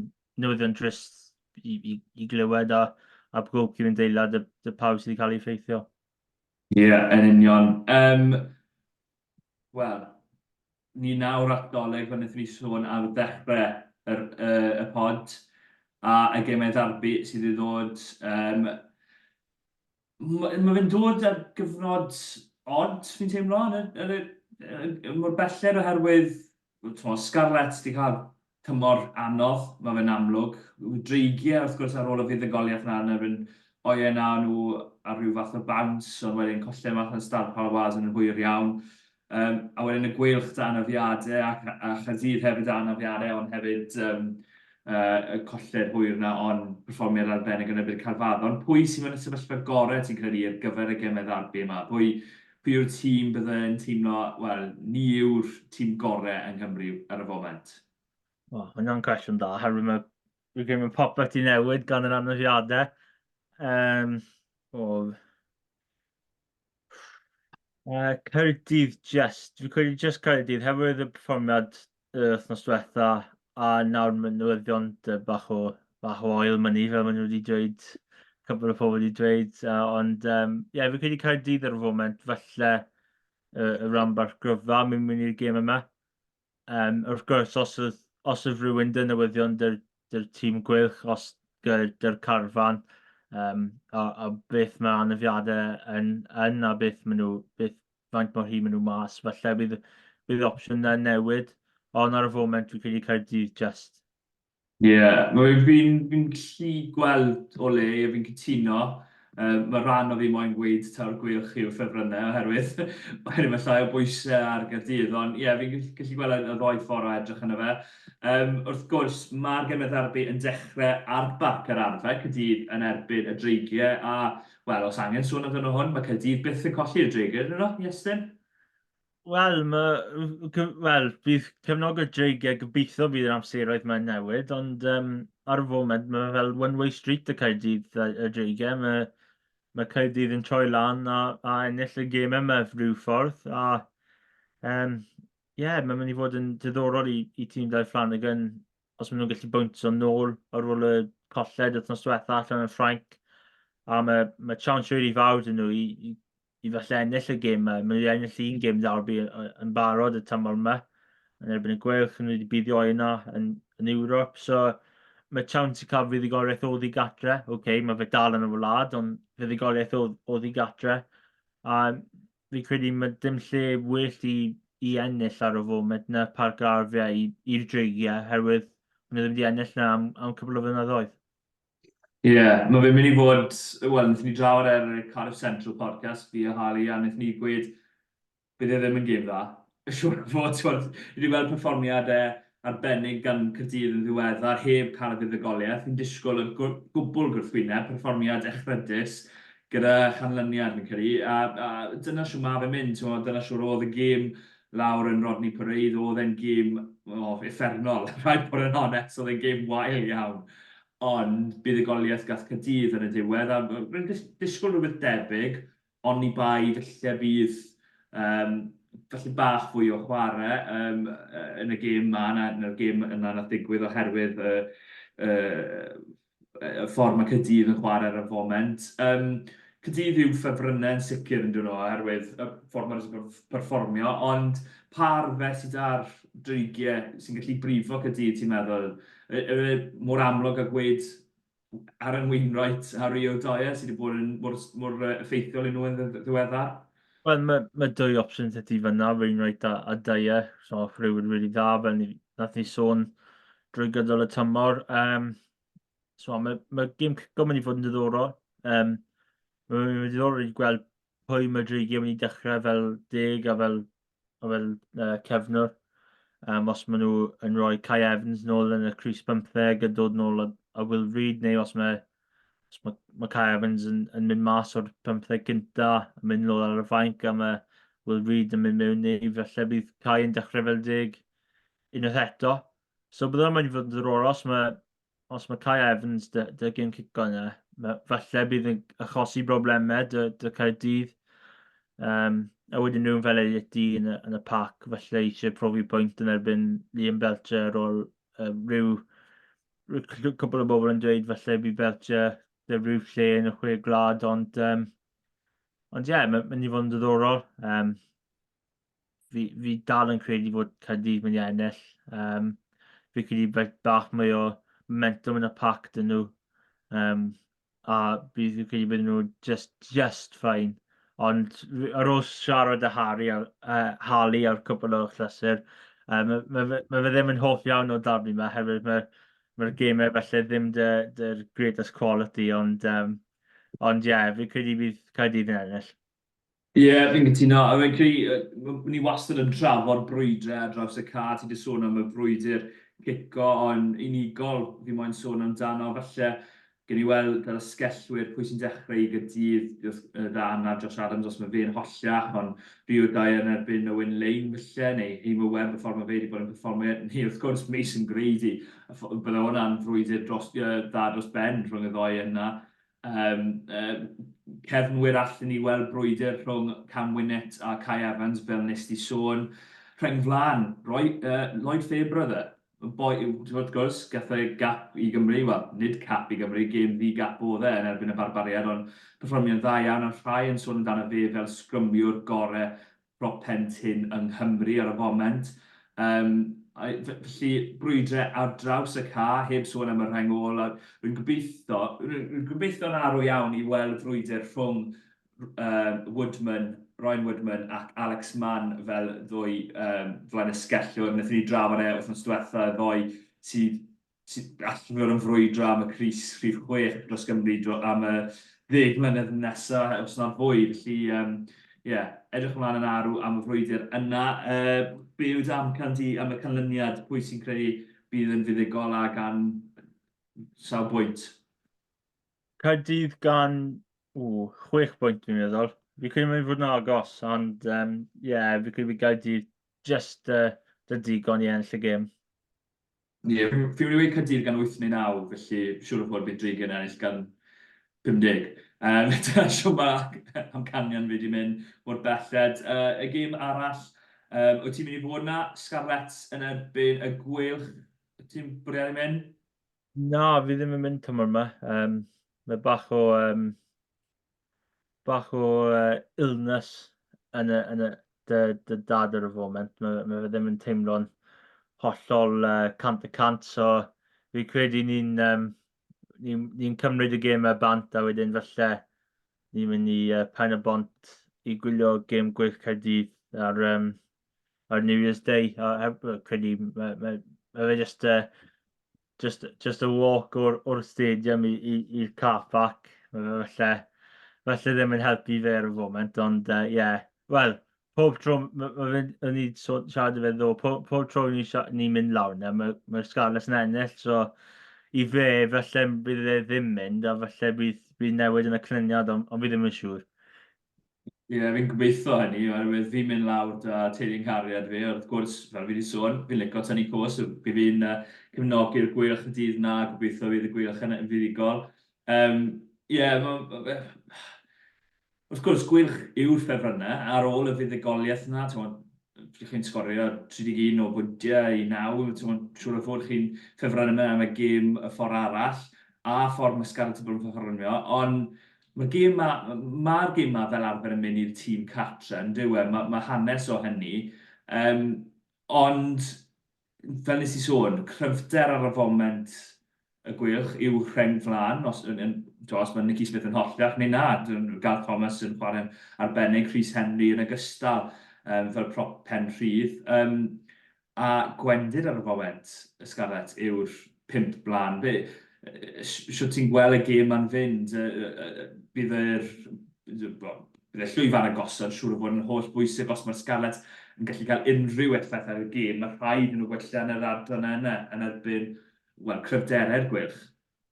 newyddion trist i glywed a pob cyfyn deilad y pawb sydd wedi cael ei effeithio. Ie, yn union. Wel, ni nawr at Dolig, fan wnaethon ni sôn ar ddechrau y pod, a y gemau darbi sydd i ddod. Mae fe'n dod ar gyfnod od, fi'n teimlo, mor belled oherwydd, Scarlett wedi cael tymor anodd, mae fe'n amlwg. Dreigiau, wrth gwrs, ar ôl y fuddugoliaeth yna, yn erbyn o'i na nhw ar rhyw fath o bounce, ond wedyn collen math yn Star Palwas yn hwyr iawn. A wedyn y gweilch da anafiadau, a Chaerdydd hefyd da anafiadau, ond hefyd y colled hwyr yna, ond perfformiad arbennig yn erbyn Carfadon. Pwy sy'n mynd y sefyllfa gorau ti'n credu ar gyfer y gemau ddarbu yma? Pwy yw'r tîm byddai'n teimlo, wel, ni yw'r tîm gorau yn Nghymru ar y foment? O, hwnna'n cwestiwn da, herwydd mae popeth i newid gan yr anafiadau. O, Caerdydd fi'n credu just Caerdydd, hefyd y perfformiad y wythnos diwetha, a nawr mae newyddion bach o oil money, fel maen nhw wedi dweud, cwbl o pobl wedi dweud, ond ie, fi'n credu Caerdydd ar y foment, falle y rhanbarth gryfa, mae'n mynd i'r gêm yma. Wrth gwrs, os yw rhywun dyn newyddion dy'r tîm gwylch, os dy'r carfan, a beth mae anafiadau yn a faint mor hyn maen nhw mas, falle bydd opsiwn newid, ond ar y foment fi'n credu Caerdydd just. Ie, fi'n gallu gweld o le, a fi'n cytuno. Mae rhan o fi moyn gweud tawr gweilch i'w ffefrynnau, oherwydd wedyn mae llai o bwysau ar Gaerdydd, ond ie, fi'n gallu gweld y ddoi ffordd o edrych yna fe. Wrth gwrs, mae'r gemau ddarbu yn dechrau ar barc yr arfer, Caerdydd yn erbyn y dreigiau, a, wel, os angen sôn amdano hwn, mae Caerdydd byth yn colli'r dreigiau, ydyn nhw, Iestyn? Bydd cefnog y dreigiau gobeithio bydd yr amseroedd mae'n newid, ond ar y foment mae fel one-way street y Caerdydd y dreigiau. Mae Caerdydd yn troi lan a ennill y gêm yma rhyw ffordd. Mae'n mynd i fod yn diddorol i tîm Dau Flanagan os maen nhw'n gallu bwyntio nôl ar ôl y colled wythnos diwetha allan yn Ffrainc. A mae chance rili fawr dyn nhw i falle ennill y gêm yma. Mae nhw wedi ennill un gêm darbi yn barod y tymor yma. Yn erbyn y gwelch, nhw wedi buddio yna yn Ewrop. So mae chance i cael fuddugoliaeth o ddi gatre. Mae fe dal yn y wlad, ond fuddugoliaeth o ddi gatre. A fi credu mae dim lle well i ennill ar y foment na parc yr arfiau i'r dreigiau, herwydd maen nhw ddim wedi ennill na am cwbl o flynyddoedd. Ie, mae fe'n mynd i fod, wel, wnaethon ni drafod y Cardiff Central podcast fi a Harley, a wnaethon ni gweud bydd e ddim yn gêm dda. Siwr o fod, ni wedi gweld perfformiadau arbennig gan Caerdydd yn ddiweddar, heb cael y fuddugoliaeth. Fi'n disgwyl y gwbl gwrthwyneb, perfformiad echrydus gyda chanlyniad fi'n credu. A dyna siw ma fe'n mynd, dyna siwr oedd y gêm lawr yn Rodney Parade, oedd e'n gêm effernol, rhaid bod yn onest, oedd e'n gêm wael iawn. Ond buddugoliaeth gath Caerdydd yn y diwedd, a rwy'n disgwyl rhywbeth debyg, ond ni bai falle bydd falle bach fwy o chwarae yn y gêm yma, yn y gêm yna nath ddigwydd oherwydd y ffordd mae Caerdydd yn chwarae ar y foment. Caerdydd yw ffefrynnau yn sicr yn dyn nhw oherwydd y ffordd mae'n perfformio, ond par fe sydd ar dreigiau sy'n gallu brifo Caerdydd, ti'n meddwl, mor amlwg a gweud ar ynweinroet a Rio Dyer sydd wedi bod yn mor effeithiol i nhw yn ddiweddar? Wel, mae dwy opsiwn tydi fyna, Wainwright a Dyer, so rhywun really dda, fel nath ni sôn drwy gydol y tymor. So mae gêm Cygol mynd i fod yn diddorol. Mae'n diddorol i gweld pwy mae dreigiau mynd i dechrau fel deg a fel cefnwr. Os maen nhw yn rhoi Kai Evans nôl yn y Crys 15 a dod nôl a Will Reid, neu os mae Mae Kai Evans yn mynd mas o'r 15 gynta, yn mynd nôl ar y fainc, a mae Will Reid yn mynd mewn i, felly bydd Kai yn dechrau fel dig unwaith eto. So bydd yma'n fod yn ddorol os mae Kai Evans dy gym cico yna, falle bydd yn achosi broblemau dy Caerdydd. A wedyn nhw'n fel Iestyn yn y pac, felly eisiau profi pwynt yn erbyn Liam Belcher o'r rhyw cwbl o bobl yn dweud falle bydd Belcher dy rhyw lle yn y chwe gwlad, ond mae'n mynd i fod yn diddorol. Fi dal yn credu fod Caerdydd mynd i ennill. Fi credu bach mwy o momentum yn y pac dyn nhw. A bydd fi'n credu bod nhw just fine. Ond ar ôl siarad â Harley ar cwbl o chlysur, mae fe ddim yn hoff iawn o darbi yma, hefyd mae'r gemau felly ddim dy'r greatest quality, ond fi'n credu bydd Caerdydd yn ennill. Ie, fi'n cytuno. A fi'n credu, ni wastad yn trafod brwydrau ar draws y car. Ti wedi sôn am y brwydr cico, ond unigol fi moyn sôn amdano. Falle, gen i weld fel ysgellwyr pwy sy'n dechrau i Gaerdydd, Dan a Josh Adams os mae fe'n hollach, ond fi yw'r gau yn erbyn Owen Lane falle, neu Heimo Webb, y ffordd mae fe wedi bod yn perfformio, ni wrth gwrs Mason Grady. Bydde hwnna'n frwydr da dros ben rhwng y ddoi yna. Cefnwyr allan ni weld brwydr rhwng Cam Winnett a Kai Evans fel nes di sôn. Rhain flan, Lloyd Fairbrother. Boi, wrth gwrs, gath ei gap i Gymru, wel, nid cap i Gymru, gêm ddi gap o dde yn erbyn y barbariad, ond perfformio'n dda iawn, a rhai yn sôn amdano fe fel sgrymiwr gorau propent hyn yng Nghymru ar y foment. Felly, brwydrau ar draws y car, heb sôn am y rhengol. Rwy'n gobeithio'n arw iawn i weld frwydr rhwng Ryan Woodman ac Alex Mann fel ddwy flaenysgellwr. Wnaethon ni drafod wythnos diwetha, ddwy sydd allan fod yn frwydro am y Cris rhif 6 dros Gymru am y 10 mlynedd nesaf, os nad fwy. Felly, edrych ymlaen yn arw am y frwydr yna. Be yw'r amcan di am y canlyniad? Pwy sy'n creu bydd yn fuddigol a gan sawl bwynt? Caerdydd gan 6 pwynt dwi'n meddwl. Fi credu mae'n fod yn agos, ond fi credu bod Caerdydd just dy digon i ennill y gêm. Ie, fi wedi Caerdydd gan 8 neu 9, felly siŵr o fod bydd Drigan ennill gan 50. Dyna siw mae amcanion fi wedi mynd mor belled. Y gêm arall, wyt ti'n mynd i fod yna? Scarlett yn erbyn y gwylch. Wyt ti'n bwriadu mynd? Na, fi ddim yn mynd tymor yma. Mae bach o illness yn dy dad ar y foment. Mae fe ddim yn teimlo'n hollol 100%, so fi credu ni'n cymryd y gêm y bant, a wedyn falle ni'n mynd i Pen y Bont i gwylio gêm gwych Caerdydd ar New Year's Day. Credu mae fe just a walk o'r stadium i'r car park. Falle ddim yn helpu fe ar y foment, ond wel, pob tro, o'n i siarad fe ddo, pob tro ni'n mynd lawr yna, mae'r Scarlett yn ennill, so i fe, falle bydd e ddim mynd, a falle bydd newid yn y clyniad, ond fi ddim yn siŵr. Ie, fi'n gobeithio hynny, oherwydd fi'n mynd lawr da teulu'n cariad fi, wrth gwrs, fel fi wedi sôn, fi'n licio tynnu cwrs, bydd fi'n cefnogi'r gwylch y dydd na, gobeithio fydd y gwylch yn fuddigol. Wrth gwrs, gwylch yw'r ffefrynnau ar ôl y fuddigoliaeth yna. Chi'n sgorio 31 o bwyntiau i 9. Siwr o fod chi'n ffefrynnau yma am y gêm y ffordd arall a ffordd mae Scarlett yn bod yn ffefrynnio. Ond mae'r gêm yma fel arfer yn mynd i'r tîm catra, yn dyw e, mae hanes o hynny. Ond, fel nes i sôn, cryfder ar y foment y gwylch yw rheng flan, os mae Nicky Smith yn hollach, neu na, Gareth Thomas yn chwarae arbennig, Chris Henry yn ogystal fel prop pen rhydd. A gwendid ar y foment, y Scarlett, yw'r 5 blan. Siwt ti'n gweld y gêm ma'n fynd, bydd y llwyfan agosod siŵr o fod yn holl bwysig os mae'r Scarlett yn gallu cael unrhyw effaith ar y gêm. Mae rhaid nhw gwella yn yr adran yna yn erbyn cryfderau'r gwylch.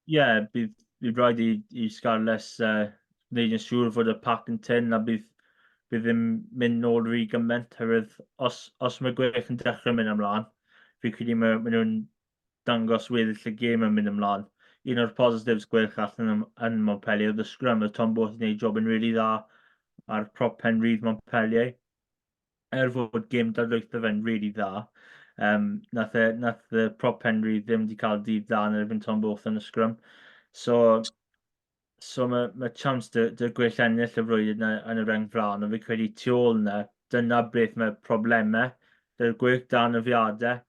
Ie, bydd bydd rhaid i Scarlett wneud yn siŵr fod y pac yn tyn a bydd ddim mynd nôl rhy gymaint, oherwydd os mae gwech yn dechrau mynd ymlaen, fi'n credu mae nhw'n dangos weddill y gêm yn mynd ymlaen. Un o'r positives gwelch allan yn Montpellier oedd y scrum, oedd Tom Both yn gwneud job yn rili dda ar prop pen rydd Montpellier. Fod gêm dadlwytho fe'n rili dda, nath y prop pen rydd ddim wedi cael dydd dda yn erbyn Tom Both yn y scrum. So mae chance dy gwell ennill y flwyddyn yn y reng flan, ond fi'n credu tu ôl yna, dyna beth mae problemau. Dy'r gwych dan y fiadau,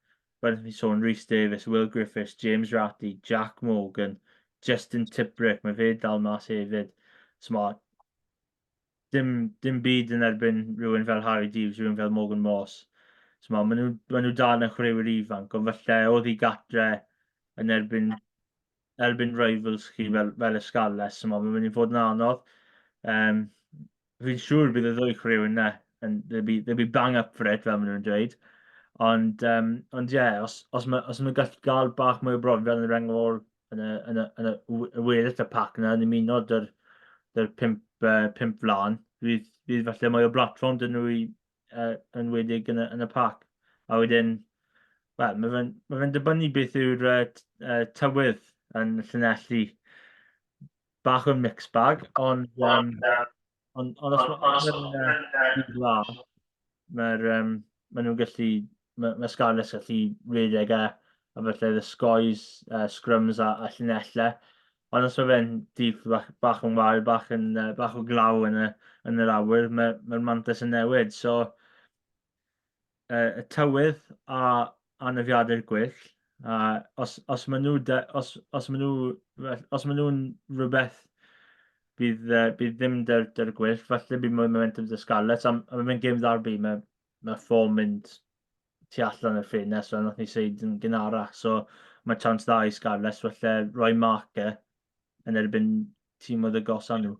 fel fi sôn, Rhys Davies, Will Griffiths, James Ratty, Jack Morgan, Justin Tiprick, mae fe dal mas hefyd. Smart. Dim byd yn erbyn rhywun fel Harry Deeves, rhywun fel Morgan Moss. Maen nhw dal yn chwaraewyr ifanc, ond falle oedd hi gatre yn erbyn rivals chi fel y Scarlett, mae'n mynd i fod yn anodd. Fi'n siŵr bydd y ddwy chwaraewyr yna, and they'll be bang up for it, fel maen nhw'n dweud. Ond os maen gallu gael bach mwy o brofiad yn y rengor yn y weddill y pac yna, yn ymuno dy'r pimp flan, fydd falle mwy o blatfform dyn nhw yn wedig yn y pac. A wedyn, wel, mae fe'n dibynnu beth yw'r tywydd yn Llanelli. Bach o'n mixed bag, ond os mae'n dda, mae nhw'n gallu, mae Scarlett gallu redeg a falle ddysgoes, scrums a Llanellau. Ond os mae fe'n dydd bach yn wael, bach o glaw yn yr awyr, mae'r mantis yn newid. So, y tywydd a anafiadau'r gwyll, os maen nhw'n rhywbeth bydd ddim dy'r gwyll, falle bydd mwy momentum dy Scarlett, a mae'n gêm darbi, mae ffom mynd tu allan y ffenest, so nath ni seid yn gynharach, so mae chance dda i Scarlett, falle rhoi marker yn erbyn tîm oedd y gosan nhw.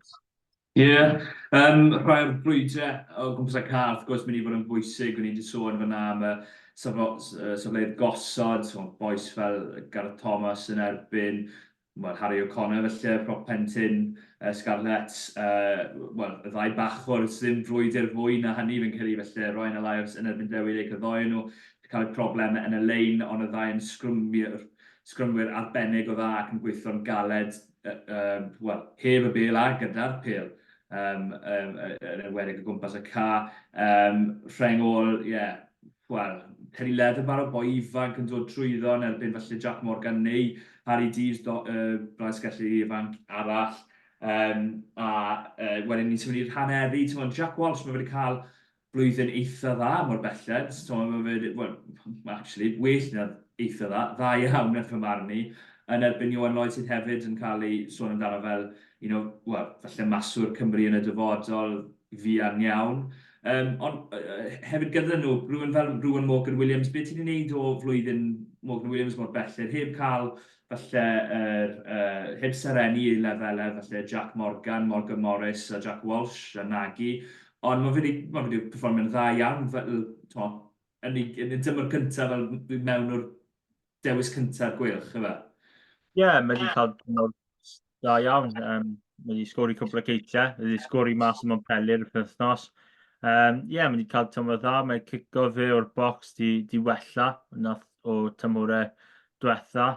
Rhai o'r brwydrau o gwmpas y car, wrth gwrs, mynd i fod yn bwysig. O'n i wedi sôn fyna am y safleoedd gosod, boes fel Gareth Thomas yn erbyn Harry O'Connor, felly, prop Pentyn, Scarlett, y ddau bachwr, ddim brwydr fwy na hynny, fi'n credu, felly, Ryan Elias yn erbyn Dewi Lake, y ddoi nhw, cael problemau yn y lein, ond y ddau yn sgrymwyr arbennig o dda ac yn gweithio'n galed, heb y bel a gyda'r pêl. Yn enwedig o gwmpas y ca. Rhengol, Penny Leatherbar o boi ifanc yn dod trwyddo yn erbyn felly Jack Morgan neu Harry Deeves, Blas Gelli ifanc arall. Wedyn ni'n symud i'r haneri, Jack Walsh, mae wedi cael blwyddyn eitha dda mor belled. Actually, well na eitha dda iawn yn fy marn ni. Yn erbyn Iwan Lloyd sydd hefyd yn cael ei sôn amdano fel, falle maswr Cymru yn y dyfodol fian iawn. Ond hefyd gyda nhw, rhywun fel Morgan Williams, beth ti'n gwneud o flwyddyn Morgan Williams mor belled, heb cael falle, heb serennu i lefelau, falle Jack Morgan, Morgan Morris a Jack Walsh a Nagy, ond mae wedi perfformio'n dda iawn yn y dymor cyntaf fel mewn o'r dewis cyntaf gwylch, yma. Mae wedi cael da iawn. Mae wedi sgori cwbl o ceitiau. Mae wedi sgori mas yn Montpellier y penwythnos. Mae wedi cael tymor dda. Mae cico fe o'r bocs di wella o tymorau diwetha.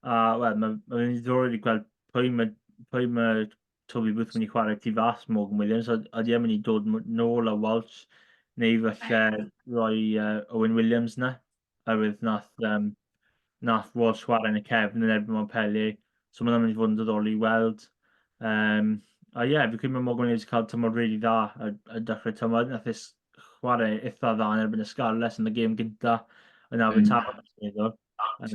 Mae'n ddiddorol i gweld pwy mae Toby Booth mynd i chwarae tu fas Morgan Williams. A di mynd i dod nôl a Walsh neu falle roi Owen Williams na. Oherwydd nath Walsh chwarae yn y cefn yn erbyn Montpellier, so mae'n mynd i fod yn diddorol i weld. Fi'n credu mae Morgan Williams cael tymor rili dda a dechrau tymor. Nath chwarae eitha dda yn erbyn y Scarlett yn y gêm gynta yn Abertawe. Mae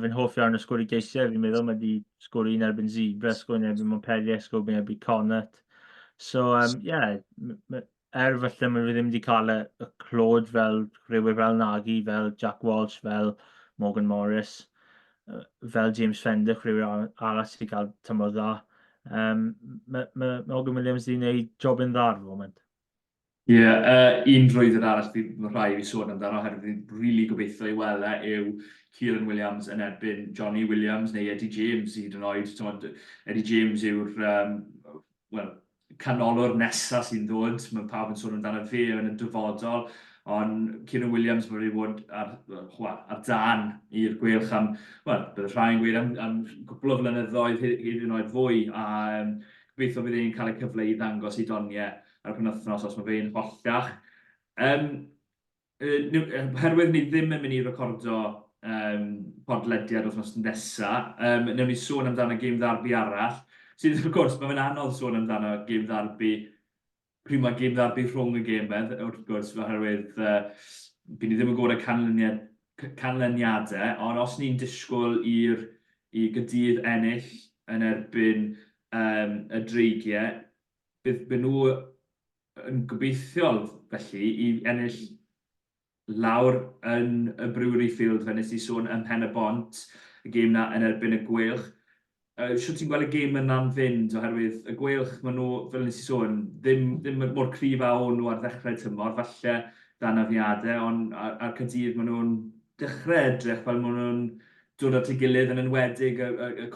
fe'n hoff iawn o sgori geisiau, fi'n meddwl. Mae wedi sgori yn erbyn Zebra, sgori yn erbyn Montpellier, sgori yn erbyn Connacht. So, falle mae fe ddim wedi cael y clod fel rhywun fel Nagy, fel Jack Walsh, fel Morgan Morris, fel James Fender, rhywun arall sydd wedi cael tymor dda. Morgan Williams wedi gwneud job yn dda ar y foment. Un drwydded arall mae rhai fi sôn amdano, oherwydd fi'n rili gobeithio i weld yw Ciaran Williams yn erbyn Johnny Williams neu Eddie James hyd yn oed. Eddie James yw'r canolor nesaf sy'n dod. Mae pawb yn sôn amdano fe yn y dyfodol. Ond Ciaran Williams wedi bod ar dan i'r gwylch am, bydd rhai'n gweud am gwbl o flynyddoedd hyd yn oed fwy. A gobeithio bydd e'n cael ei cyfle i ddangos i doniau ar y penwythnos os mae fe'n hollach. Herwydd ni ddim yn mynd i recordo podlediad wythnos nesaf, newn ni sôn amdano gêm ddarbi arall, sydd wrth gwrs, mae'n anodd sôn amdano gêm ddarbi, pryd mae gêm ddarbi rhwng y gemedd, wrth gwrs, oherwydd bydd ni ddim yn gwybod y canlyniadau, ond os ni'n disgwyl i gydydd ennill yn erbyn y dreigiau, bydd nhw yn gobeithiol felly i ennill lawr yn y Brewery Field fe nes i sôn ym Mhen y Bont, y gêm na yn erbyn y gwylch. Siwt ti'n gweld y gêm yna'n fynd oherwydd y gwylch maen nhw, fel nes i sôn, ddim mor cryf a o'n nhw ar ddechrau tymor, falle dan afiadau, ond ar Caerdydd maen nhw'n dechrau edrych fel maen nhw'n dod at ei gilydd yn enwedig y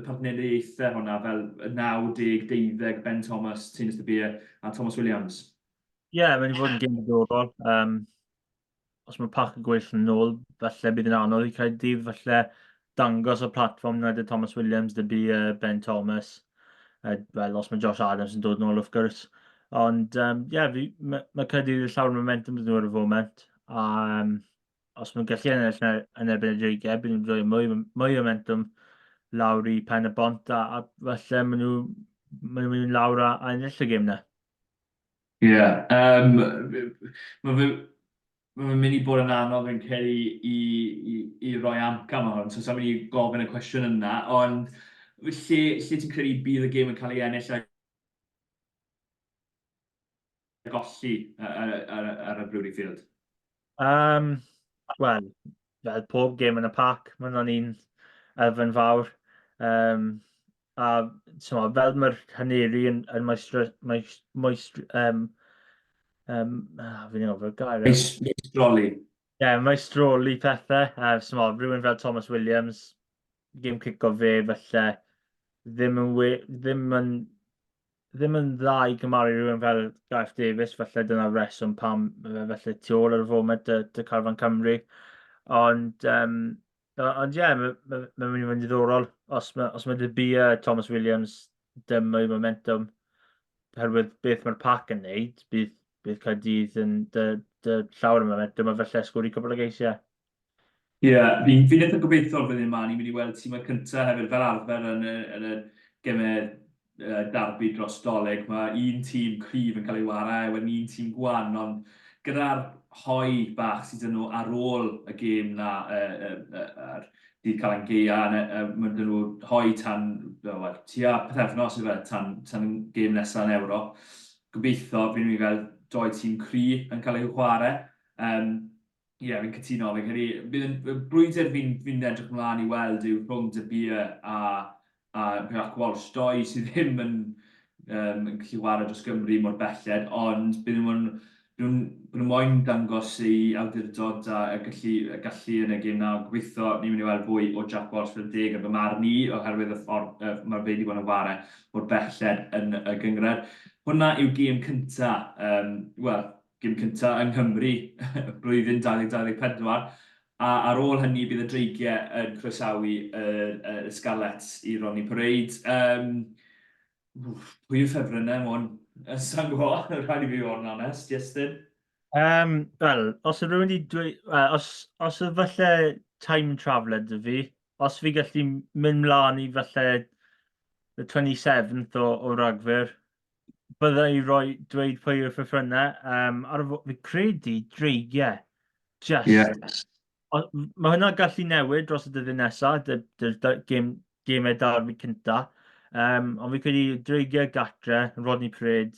partneriaethau hwnna fel y 90-12 Ben Thomas, Tynus de Beer a Thomas Williams. Mae'n mynd i fod yn gêm diddorol. Os mae Pac yn gweill yn ôl, falle bydd yn anodd i Caerdydd, falle dangos y platform na dy Thomas Williams, dy bu Ben Thomas. Fel os mae Josh Adams yn dod nôl, of course. Ond, mae Caerdydd yn llawer momentum dyn nhw ar y foment. A os mae'n gallu ennill yn erbyn y dreigiau, bydd nhw'n rhoi mwy momentum lawr i Pen y Bont, a falle maen nhw'n mynd lawr a ennill y gêm na. Mae'n mynd i bod yn anodd yn cael i roi amca yma hwn, so sa'n mynd i gofyn y cwestiwn yna, ond lle ti'n credu bydd y gêm yn cael ei ennill a golli ar y Brewery Field? Wel, fel pob gêm yn y Pac, mae'n o'n un elfen fawr. A fel mae'r hyneri yn Meistroli. Meistroli pethau. Rhywun fel Thomas Williams, gêm cico fe, falle ddim yn dda i gymaru rhywun fel Gareth Davies, falle dyna'r reswm pam falle tu ôl ar y foment dy Carwyn Cymru. Ond mae'n mynd i fod yn diddorol. Os mae dy bu Thomas Williams dim mwy momentum, oherwydd beth mae'r Pac yn neud, bydd Caerdydd yn llawer o momentum a falle sgwri cwbl o geisiau. Fi'n eitha gobeithio fydd yn man i mynd i weld tîmau cyntaf hefyd fel arfer yn y gemau darbi dros Dolig. Mae un tîm cryf yn cael ei wario, wedyn un tîm gwan, ond gyda'r hoi bach sydd yn nhw ar ôl y gêm na ar dydd cael ein geia, mae dyn nhw hoi tan tua pethefnos tan gêm nesaf yn Ewrop. Gobeithio fi'n mynd i fel doi tîm cry yn cael ei chwarae. Fi'n cytuno. Bydd y brwydr fi'n edrych ymlaen i weld yw rhwng dy bu a Pyrrhac Walsh, doi sydd ddim yn gallu wario dros Gymru mor belled, ond bydd nhw'n moyn dangos ei awdurdod a gallu yn y gêm na. Gobeithio ni'n mynd i weld fwy o Jack Walsh fel deg yn fy marn i, oherwydd y ffordd mae'r fe wedi bod yn wario mor belled yn y gyngred. Hwna yw gêm cynta, gêm cynta yng Nghymru, blwyddyn 2024. A ar ôl hynny bydd y dreigiau yn croesawu y Scarlets i Ronnie Parade. Pwy yw ffefrynnau mwyn? Sa'n gwybod, rhaid i fi fod yn onest, Iestyn? Wel, os yw rhywun wedi dweud, os yw falle time traveler dy fi, os fi gallu mynd mlaen i falle the 27th o Ragfyr, bydda i dweud pwy yw'r ffefrynnau. Fi credu dreigiau. Mae hynna gallu newid dros y dyddiau nesaf, gemau darbi cynta. Ond fi credu dreigiau gatre, Rodney Parade,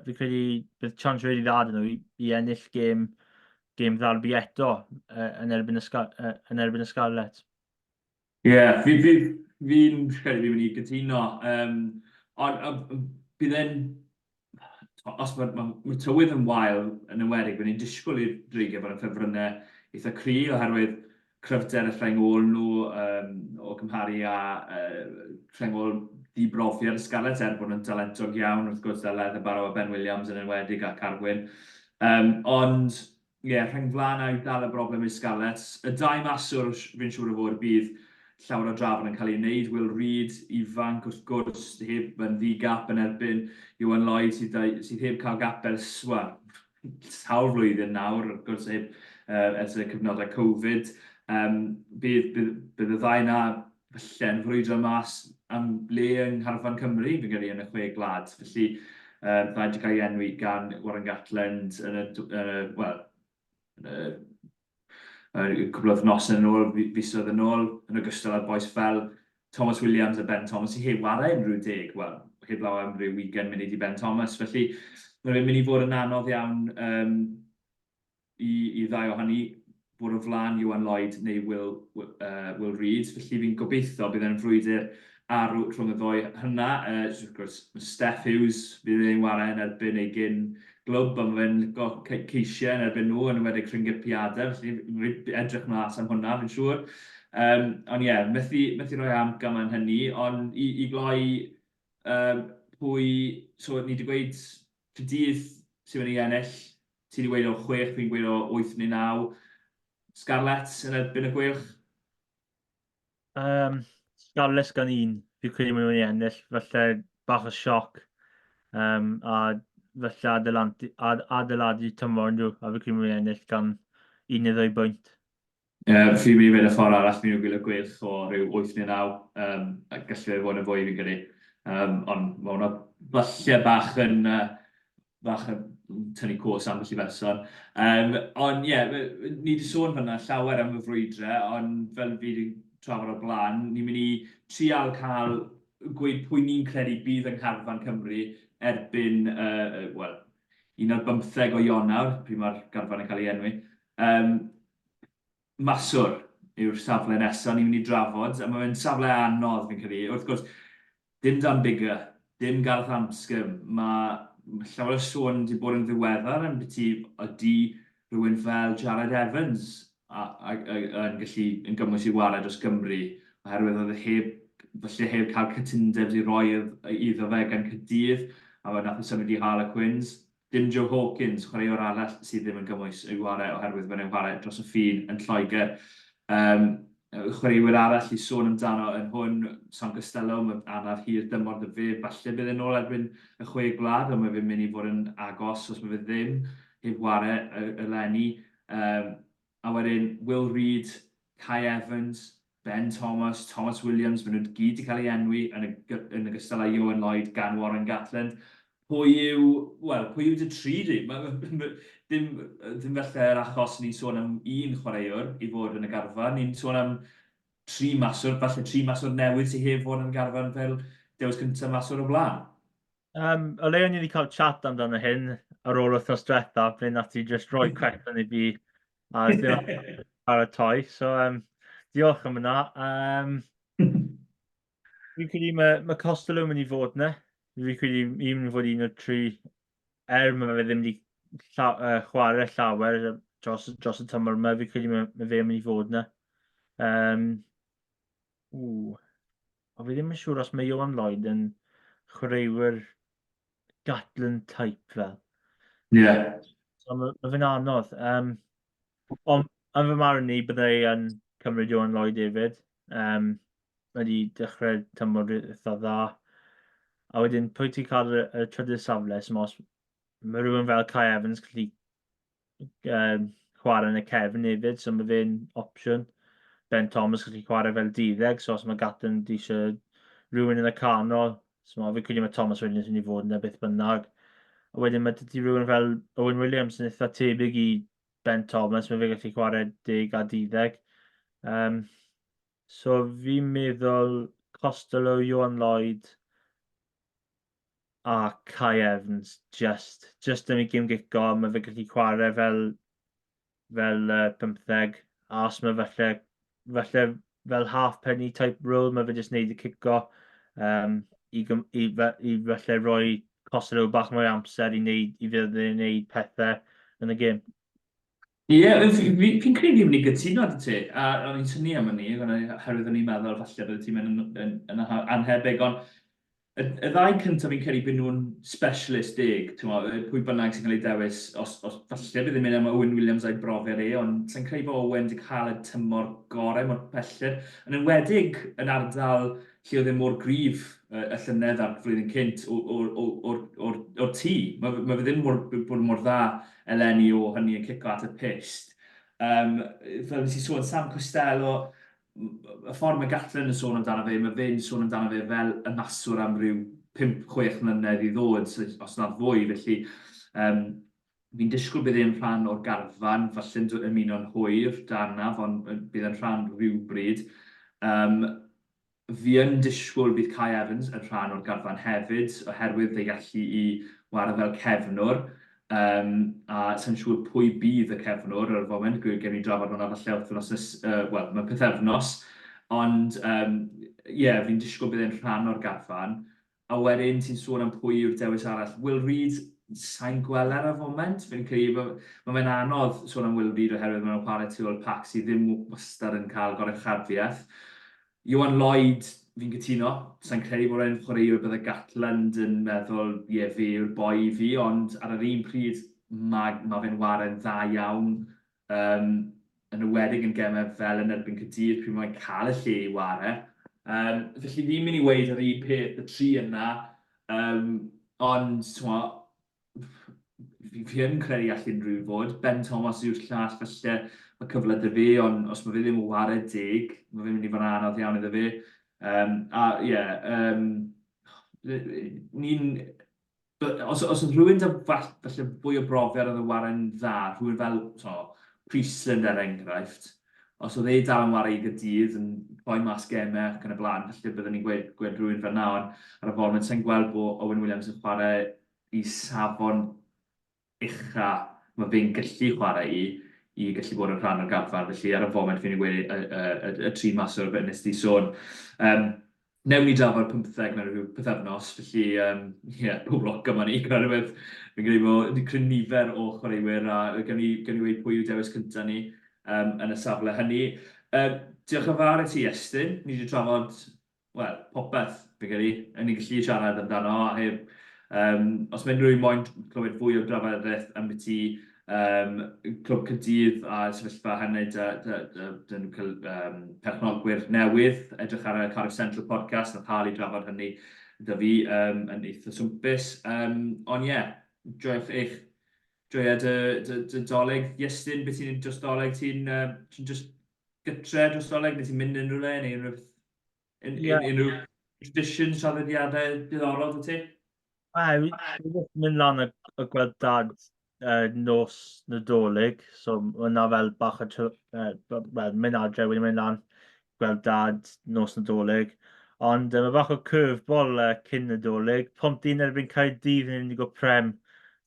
fi credu bydd chance rhaid i ddad nhw i ennill gêm ddarbi eto yn erbyn y Scarlet. Fi'n credu fi'n mynd i gytuno. Ond bydd e'n... os mae tywydd yn wael yn ymwedig, byddwn ni'n disgwyl i'r dreigiau fod yn ffefrynnau eitha cry oherwydd cryfder y rhengol nhw o gymharu â rhengol dibrofiad y scarlet bod nhw'n talentog iawn, wrth gwrs dyled y baro o Ben Williams yn enwedig a Carwyn. Ond, ie, rhengflan a dal y broblem i'r scarlet. Y dau maswr fi'n siŵr o fod bydd llawer o drafod yn cael ei wneud. Will Reid, ifanc wrth gwrs, heb yn ddi-gap yn erbyn Iwan Lloyd sydd heb cael gap ers sawl flwyddyn nawr, wrth gwrs heb ers y cyfnodau Covid. Bydd y ddau na falle yn frwydro mas am le yng Ngharfan Cymru, fi'n gyrru yn y chwe glad. Felly, ddau wedi cael ei enwi gan Warren Gatland yn cwbl o wythnosau yn ôl, fisoedd yn ôl, yn ogystal â'r boes fel Thomas Williams a Ben Thomas sy'n heb warau unrhyw deg, heb law am ryw weekend mynd i Ben Thomas. Felly, mae'n mynd i fod yn anodd iawn i ddau ohoni bod o flan Iwan Lloyd neu Will Reid. Felly fi'n gobeithio bydd e'n frwydr arw rhwng y ddoi hynna. Wrth gwrs, Steph Hughes bydd e'n warau yn erbyn ei gyn glwb, ond fe'n ceisiau yn erbyn nhw yn ymwedig rhyngyr piadau. Felly edrych mas am hwnna, fi'n siŵr. Ond ie, methu rhoi am gymaint hynny, ond i gloi pwy, so ni wedi gweud Cydydd sy'n mynd i ennill, ti wedi gweud o 6, fi'n gweud o 8 neu 9. Scarlett yn erbyn y gwylch? Scarlett gan un, fi'n credu mynd i ennill, falle bach o sioc, a falle adeiladu tymor nhw, a fi'n credu mynd i ennill gan 1 neu 2 bwynt. Fi'n mynd i fynd y ffordd arall, fi'n gwylio gwylch o rhyw 8 neu 9, a gallu fod yn fwy fi'n credu. Ond mae hwnna falle bach yn tynnu cwrs am felly person. Ond ie, ni wedi sôn hwnna llawer am y frwydrau, ond fel fi wedi trafod o blaen, ni'n mynd i trial cael gweud pwy ni'n credu bydd yng Ngharfan Cymru erbyn, un o'r 15 o Ionawr, pryd mae'r garfan yn cael ei enwi. Maswr yw'r safle nesaf ni'n mynd i drafod, a mae'n safle anodd fi'n credu. Wrth gwrs, dim Dan Bigger, dim Gareth Amscombe, mae llawer o sôn wedi bod yn ddiweddar yn byti ydy rhywun fel Jared Evans yn gallu yn gymwys i wared dros Gymru, oherwydd oedd falle heb cael cytundeb i roi iddo fe gan Cydydd, a fe nath symud i Harlequins. Dim Joe Hawkins, chwaraewr arall sydd ddim yn gymwys i wared oherwydd fe'n wared dros y ffin yn Lloegr. Chwaraewyr arall i sôn amdano yn hwn, Son Costello, mae anodd hir dymor dy fe, falle bydd yn ôl erbyn y 6 glad, ond mae fe'n mynd i fod yn agos os mae fe ddim, heb ware eleni. A wedyn Will Reid, Kai Evans, Ben Thomas, Thomas Williams, maen nhw gyd wedi cael ei enwi yn ogystal â Iwan Lloyd gan Warren Gatland. Pwy yw dy tri di? Dim felly yr achos ni'n sôn am un chwaraewr i fod yn y garfan, ni'n sôn am 3 maswr, falle 3 maswr newydd sydd heb fod yn garfan fel dewis cyntaf maswr o blaen. O leon ni wedi cael chat amdano hyn ar ôl wythnos diwethaf, ble nath ti just rhoi cwestiwn i fi a ddim ar y toi, so diolch am yna. Fi'n credu mae Costello yn mynd i fod yna. Fi'n credu i'n mynd i fod un o'r 3, mae fe ddim wedi chwarae llawer dros y tymor yma, fi'n credu mae fe yn mynd i fod yna. O fi ddim yn siŵr os mae Iwan Lloyd yn chwaraewyr Gatland type fel. Ie. So mae fe'n anodd. Ond yn fy marn ni, byddai yn cymryd Iwan Lloyd hefyd. Wedi dechrau tymor eitha dda. A wedyn, pwy ti'n cael y trydydd safle, mae rhywun fel Kai Evans gallu chwarae yn y cefn hefyd, so mae fe'n opsiwn. Ben Thomas gallu chwarae fel 10, so os mae Gatland eisiau rhywun yn y canol, so fi'n credu mae Thomas Williams yn ei fod yna beth bynnag. A wedyn mae dydi rhywun fel Owen Williams yn eitha tebyg i Ben Thomas, mae fe gallu chwarae 10 a 12. So fi'n meddwl Costello, Iwan Lloyd a Kai Evans, just yn ei gymgico, mae fe gallu chwarae fel 15, a os mae falle fel half penny type role, mae fe just wneud y cico i falle rhoi costio nhw bach mwy o amser i fydd yn wneud pethau yn y gêm. Ie, fi'n credu fi'n mynd i gytuno dy ti, a o'n i'n tynnu am hynny, oherwydd o'n i'n meddwl falle bod y tîm yn anhebyg, ond y ddau cyntaf fi'n credu bod nhw'n specialist deg, pwy bynnag sy'n cael ei dewis, os falle bydd yn mynd am Owen Williams a'i brofiad ond sy'n credu bod Owen wedi cael y tymor gorau mor pellter, yn enwedig yn ardal lle oedd e mor gryf y llynedd a'r flwyddyn cynt o'r tŷ. Mae fe ddim bod mor dda eleni o hynny yn cico at y pist. Fel nes i sôn, Sam Costello, y ffordd mae Gatlin yn sôn amdano fe, mae fe'n sôn amdano fe fel y maswr am ryw 5-6 mlynedd i ddod, os nad fwy, felly fi'n disgwyl bydd e'n rhan o'r garfan, falle'n ymuno'n hwyr danaf, ond bydd e'n rhan rhywbryd. Fi yn disgwyl bydd Kai Evans yn rhan o'r garfan hefyd, oherwydd ei gallu i wario fel cefnwr. A sy'n siŵr pwy bydd y cefnwr ar y foment, gen i drafod hwnna falle wythnos, wel, mae'n pythefnos. Ond, fi'n disgwyl bydd e'n rhan o'r garfan. A wedyn ti'n sôn am pwy yw'r dewis arall. Will Reid, sa'n gweld ar y foment. Fi'n credu, mae'n anodd sôn am Will Reid oherwydd mae'n chwarae tu ôl pac sydd ddim wastad yn cael gorucharddiaeth. Ioan Lloyd, fi'n gytuno, sa'n credu bod e'n chwaraewr bydd y Gatland yn meddwl, fe yw'r boi fi, ond ar yr un pryd mae fe'n warau'n dda iawn, yn ywedig yn gemau fel yn erbyn Cydydd, pryd mae'n cael y lle i warau. Felly fi'n mynd i weid ar un peth, y tri yna, ond fi yn credu all unrhyw fod. Ben Thomas yw'r llall, falle mae cyfle dy fi, ond os mae fe ddim yn wared deg, mae fe'n mynd i fod yn anodd iawn iddo fi. Os oedd rhywun falle fwy o brofiad oedd y waren dda, rhywun fel Priestland er enghraifft, os oedd ei dal yn wario i Gaerdydd yn rhoi mas gemau ac yn y blaen, falle byddwn ni'n gweud rhywun fel na, ond ar y foment sy'n gweld bod Owen Williams yn chwarae i safon ucha mae fe'n gallu chwarae i gallu bod yn rhan o'r garfan, felly ar y foment fi'n gweud y tri maswr fe nes di sôn. Newn ni drafod 15 mewn rhyw pythefnos, felly pob loc yma ni, oherwydd fi'n credu bod wedi cryn nifer o chwaraewyr a gen i weid pwy yw dewis cyntaf ni yn y safle hynny. Diolch yn fawr i ti, Iestyn. Ni wedi trafod, popeth, fi'n credu. Yn ni'n gallu siarad amdano, a heb os mae'n rhywun moyn clywed fwy o drafodaeth am beth ti Clwb Cydydd a sefyllfa hynny dyn nhw'n cael perchnolwyr newydd, edrych ar y Carwyn Central podcast, a cael ei drafod hynny dy fi yn eitha swmpus. Ond joiwch eich joia dy Dolig. Iestyn, beth ti'n dros Dolig? Ti'n just gytre dros Dolig, neu ti'n mynd unrhyw le, neu unrhyw traditions, traddodiadau diddorol dy ti? Dwi'n mynd lan y gweld dad nos Nadolig, so yna fel bach o mynd adre wedi mynd lan gweld dad nos Nadolig, ond mae bach o curveball cyn Nadolig, Pontyn erbyn Caerdydd yn mynd i go prem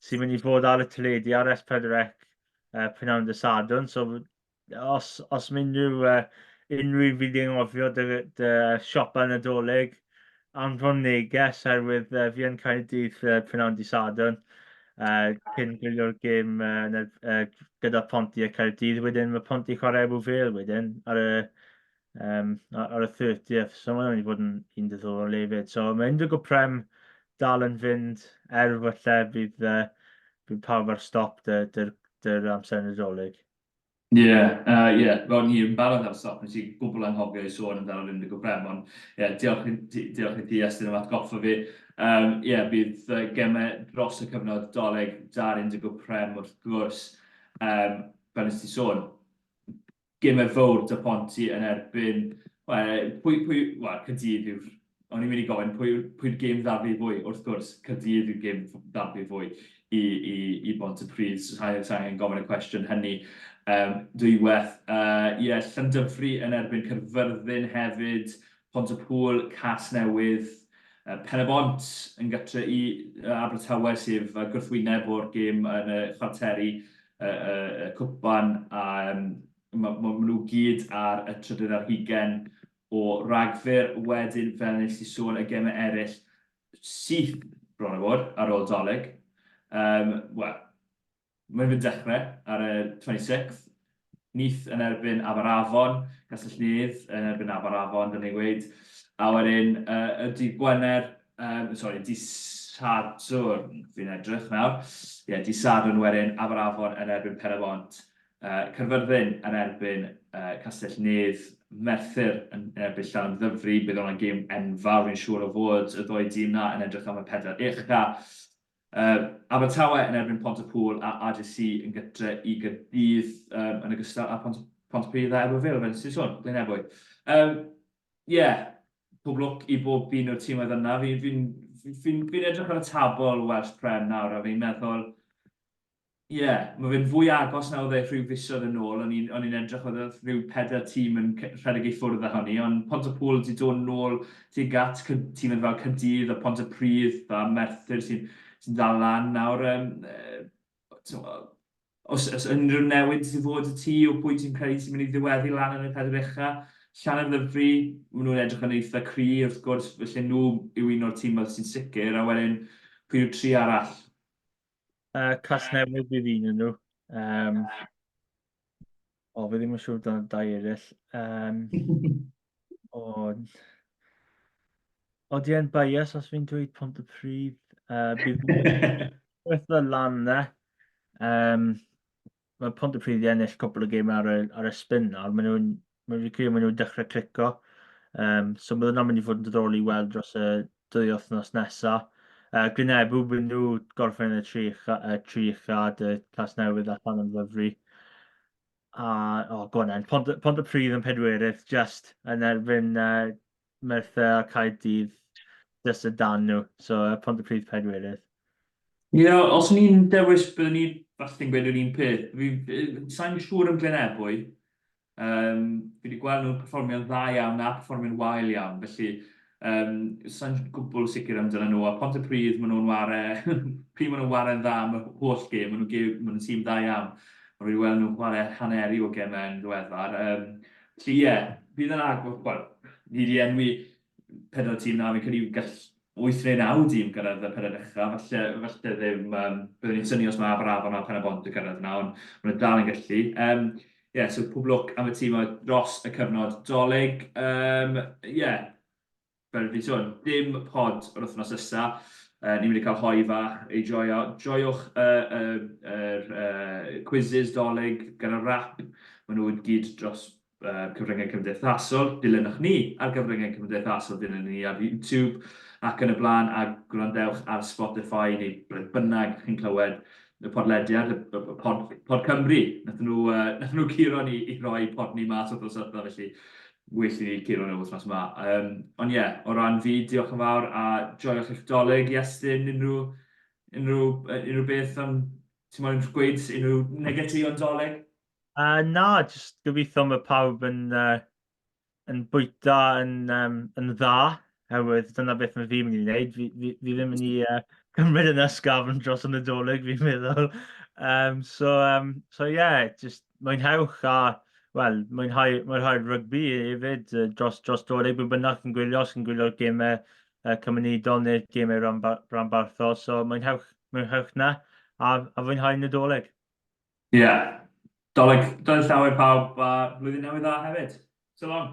sy'n mynd i fod ar y teledu ar S4C Prynawn dy Sadwrn, so os mynd unrhyw fydd i'n ofio dy siopa Nadolig, anfon neges oherwydd fi yn Caerdydd Prynawn dy Sadwrn cyn gwylio'r gêm gyda Ponty a Caerdydd wedyn, mae Ponty chwarae Ebw Fel wedyn ar y 30th, so mae'n mynd i fod yn un diddorol hefyd. So mae unrhyw go prem dal yn fynd falle bydd pawb ar stop dy'r amser Nadolig. Fel ni yn barod ar stop, nes i gwbl anghofio i sôn amdano fynd y gwbrem, ond diolch i ti Iestyn am atgoffa fi. Bydd gemau dros y cyfnod Dolig dar un dy gwbrem wrth gwrs, fel nes ti sôn, gemau fawr dy Ponty yn erbyn, Cydydd yw'r, o'n i'n mynd i gofyn, pwy'r gêm ddarbu fwy, wrth gwrs, Cydydd yw'r gêm ddarbu fwy i Bontypridd, so sa'n gofyn y cwestiwn hynny. Dwywaith. Llandyfri yn erbyn Caerfyrddin hefyd, Pontypool, Casnewydd, Pen y Bont yn gytre i Abertawe sef gwrthwyneb o'r gêm yn y chwarteri y cwpan, a maen nhw gyd ar y trydydd ar hugen o Ragfyr, wedyn fel nes i sôn y gemau eraill syth bron o bod, ar ôl Dolig. Wel, mae'n fynd dechrau ar y 26th. Nith yn erbyn Aberafon, Castell Nedd yn erbyn Aberafon, dyn ni'n gweud. A wedyn, y dydd Gwener, dydd Sadwrn, fi'n edrych nawr. Dydd Sadwrn wedyn, Aberafon yn erbyn Pen-y-bont. Caerfyrddin yn erbyn Castell Nedd, Merthyr yn erbyn Llanymddyfri, bydd hwnna'n gêm enfawr, fi'n siŵr o fod y ddwy dîm na yn edrych am y pedwar ucha. Abertawe yn erbyn Pontypool a AJC yn gytre i Gaerdydd yn ogystal â Pontypridd a Eberville, fel sy'n sôn, Blaenebwy. Pob lwc i bob un o'r tîmau yna. Fi'n edrych ar y tabl Welsh Prem nawr, a fi'n meddwl, mae fe'n fwy agos na oedd e rhyw fisoedd yn ôl, o'n i'n edrych oedd rhyw 4 tîm yn rhedeg i ffwrdd â hynny, ond Pontypool wedi dod nôl tuag at tîm yn fel Caerdydd a Pontypridd a Merthyr sy'n dal lan nawr. Os unrhyw newid sydd fod y tŷ o pwy ti'n credu sy'n mynd i ddiweddu lan yn y pedwar ucha, Llanymddyfri, maen nhw'n edrych yn eitha cry, wrth gwrs, felly nhw yw un o'r tîm sy'n sicr, a wedyn pwy yw'r 3 arall? Casnewydd bydd un yn nhw. Fi ddim yn siŵr dan y 2 eraill. Odi e'n bias os fi'n dweud Pontypridd. Bydd wyth o lan na. Mae Pontypridd i ennill cwbl o gêm ar y spin nawr. Maen nhw'n dechrau clico. So bydd yna'n mynd i fod yn diddorol i weld dros y 2 wythnos nesaf. Gwynebw, bydd nhw gorffen y 3 uchad y Casnewydd a Llanymddyfri. Gwanen, Pontypridd yn pedwerydd, just yn erbyn Merthyr a Caerdydd, just y dan nhw. So Pontypridd pedwerydd. Os ni'n dewis, byddwn ni falle'n gweud yr un peth. Sa'n siŵr am Glenebwy. Fi wedi gweld nhw'n perfformio'n dda iawn a perfformio'n wael iawn, felly sa'n gwbl sicr amdano nhw. A Pontypridd, maen nhw'n ware, pryd maen nhw'n ware'n dda am y holl gêm, maen nhw'n tîm dda iawn. Maen nhw'n weld nhw'n ware haneri o gemau yn ddiweddar. Felly bydd yn agor, wel, ni wedi enwi 4 tîm na, fi'n credu gall 8 neu 9 tîm gyrraedd y 4 ucha, falle ddim, byddwn ni'n synnu os mae Aberafon a Pen-y-bont yn gyrraedd yna, ond maen nhw'n dal yn gallu. So pob lwc am y tîm dros y cyfnod Dolig. Fel fi sôn, dim pod o'r wythnos ysa. Ni'n mynd i cael hoi fach ei joio. Joiwch yr quizzes Dolig gan y rap. Maen nhw'n gyd dros gyfryngau gymdeithasol. Dilyn ni ar gyfryngau gymdeithasol, dilyn ni ar YouTube ac yn y blaen, a gwrandewch ar Spotify neu ble bynnag chi'n clywed y podlediad, y pod Cymru. Nath nhw curo ni i roi pod ni mas o'r ddos yna, felly well i ni curo nhw wythnos yma. Ond o ran fi, diolch yn fawr, a joiwch eich Dolig, Iestyn, unrhyw beth am, ti'n moyn gweud, unrhyw negeti o'n Dolig? Na, just gobeithio mae pawb yn bwyta yn dda, oherwydd dyna beth mae fi'n mynd i wneud. Fi ddim yn mynd i cymryd yn ysgafn dros y Nadolig, fi'n meddwl. Just mwynhewch a, mwynhau'r rygbi hefyd dros Dolig, bydd bynnag yn gwylio, os yn gwylio'r gemau cymunedol neu'r gemau rhanbarthol. So mwynhewch na, a fwynhau Nadolig. Dolig llawer pawb, a blwyddyn newydd dda hefyd. So long.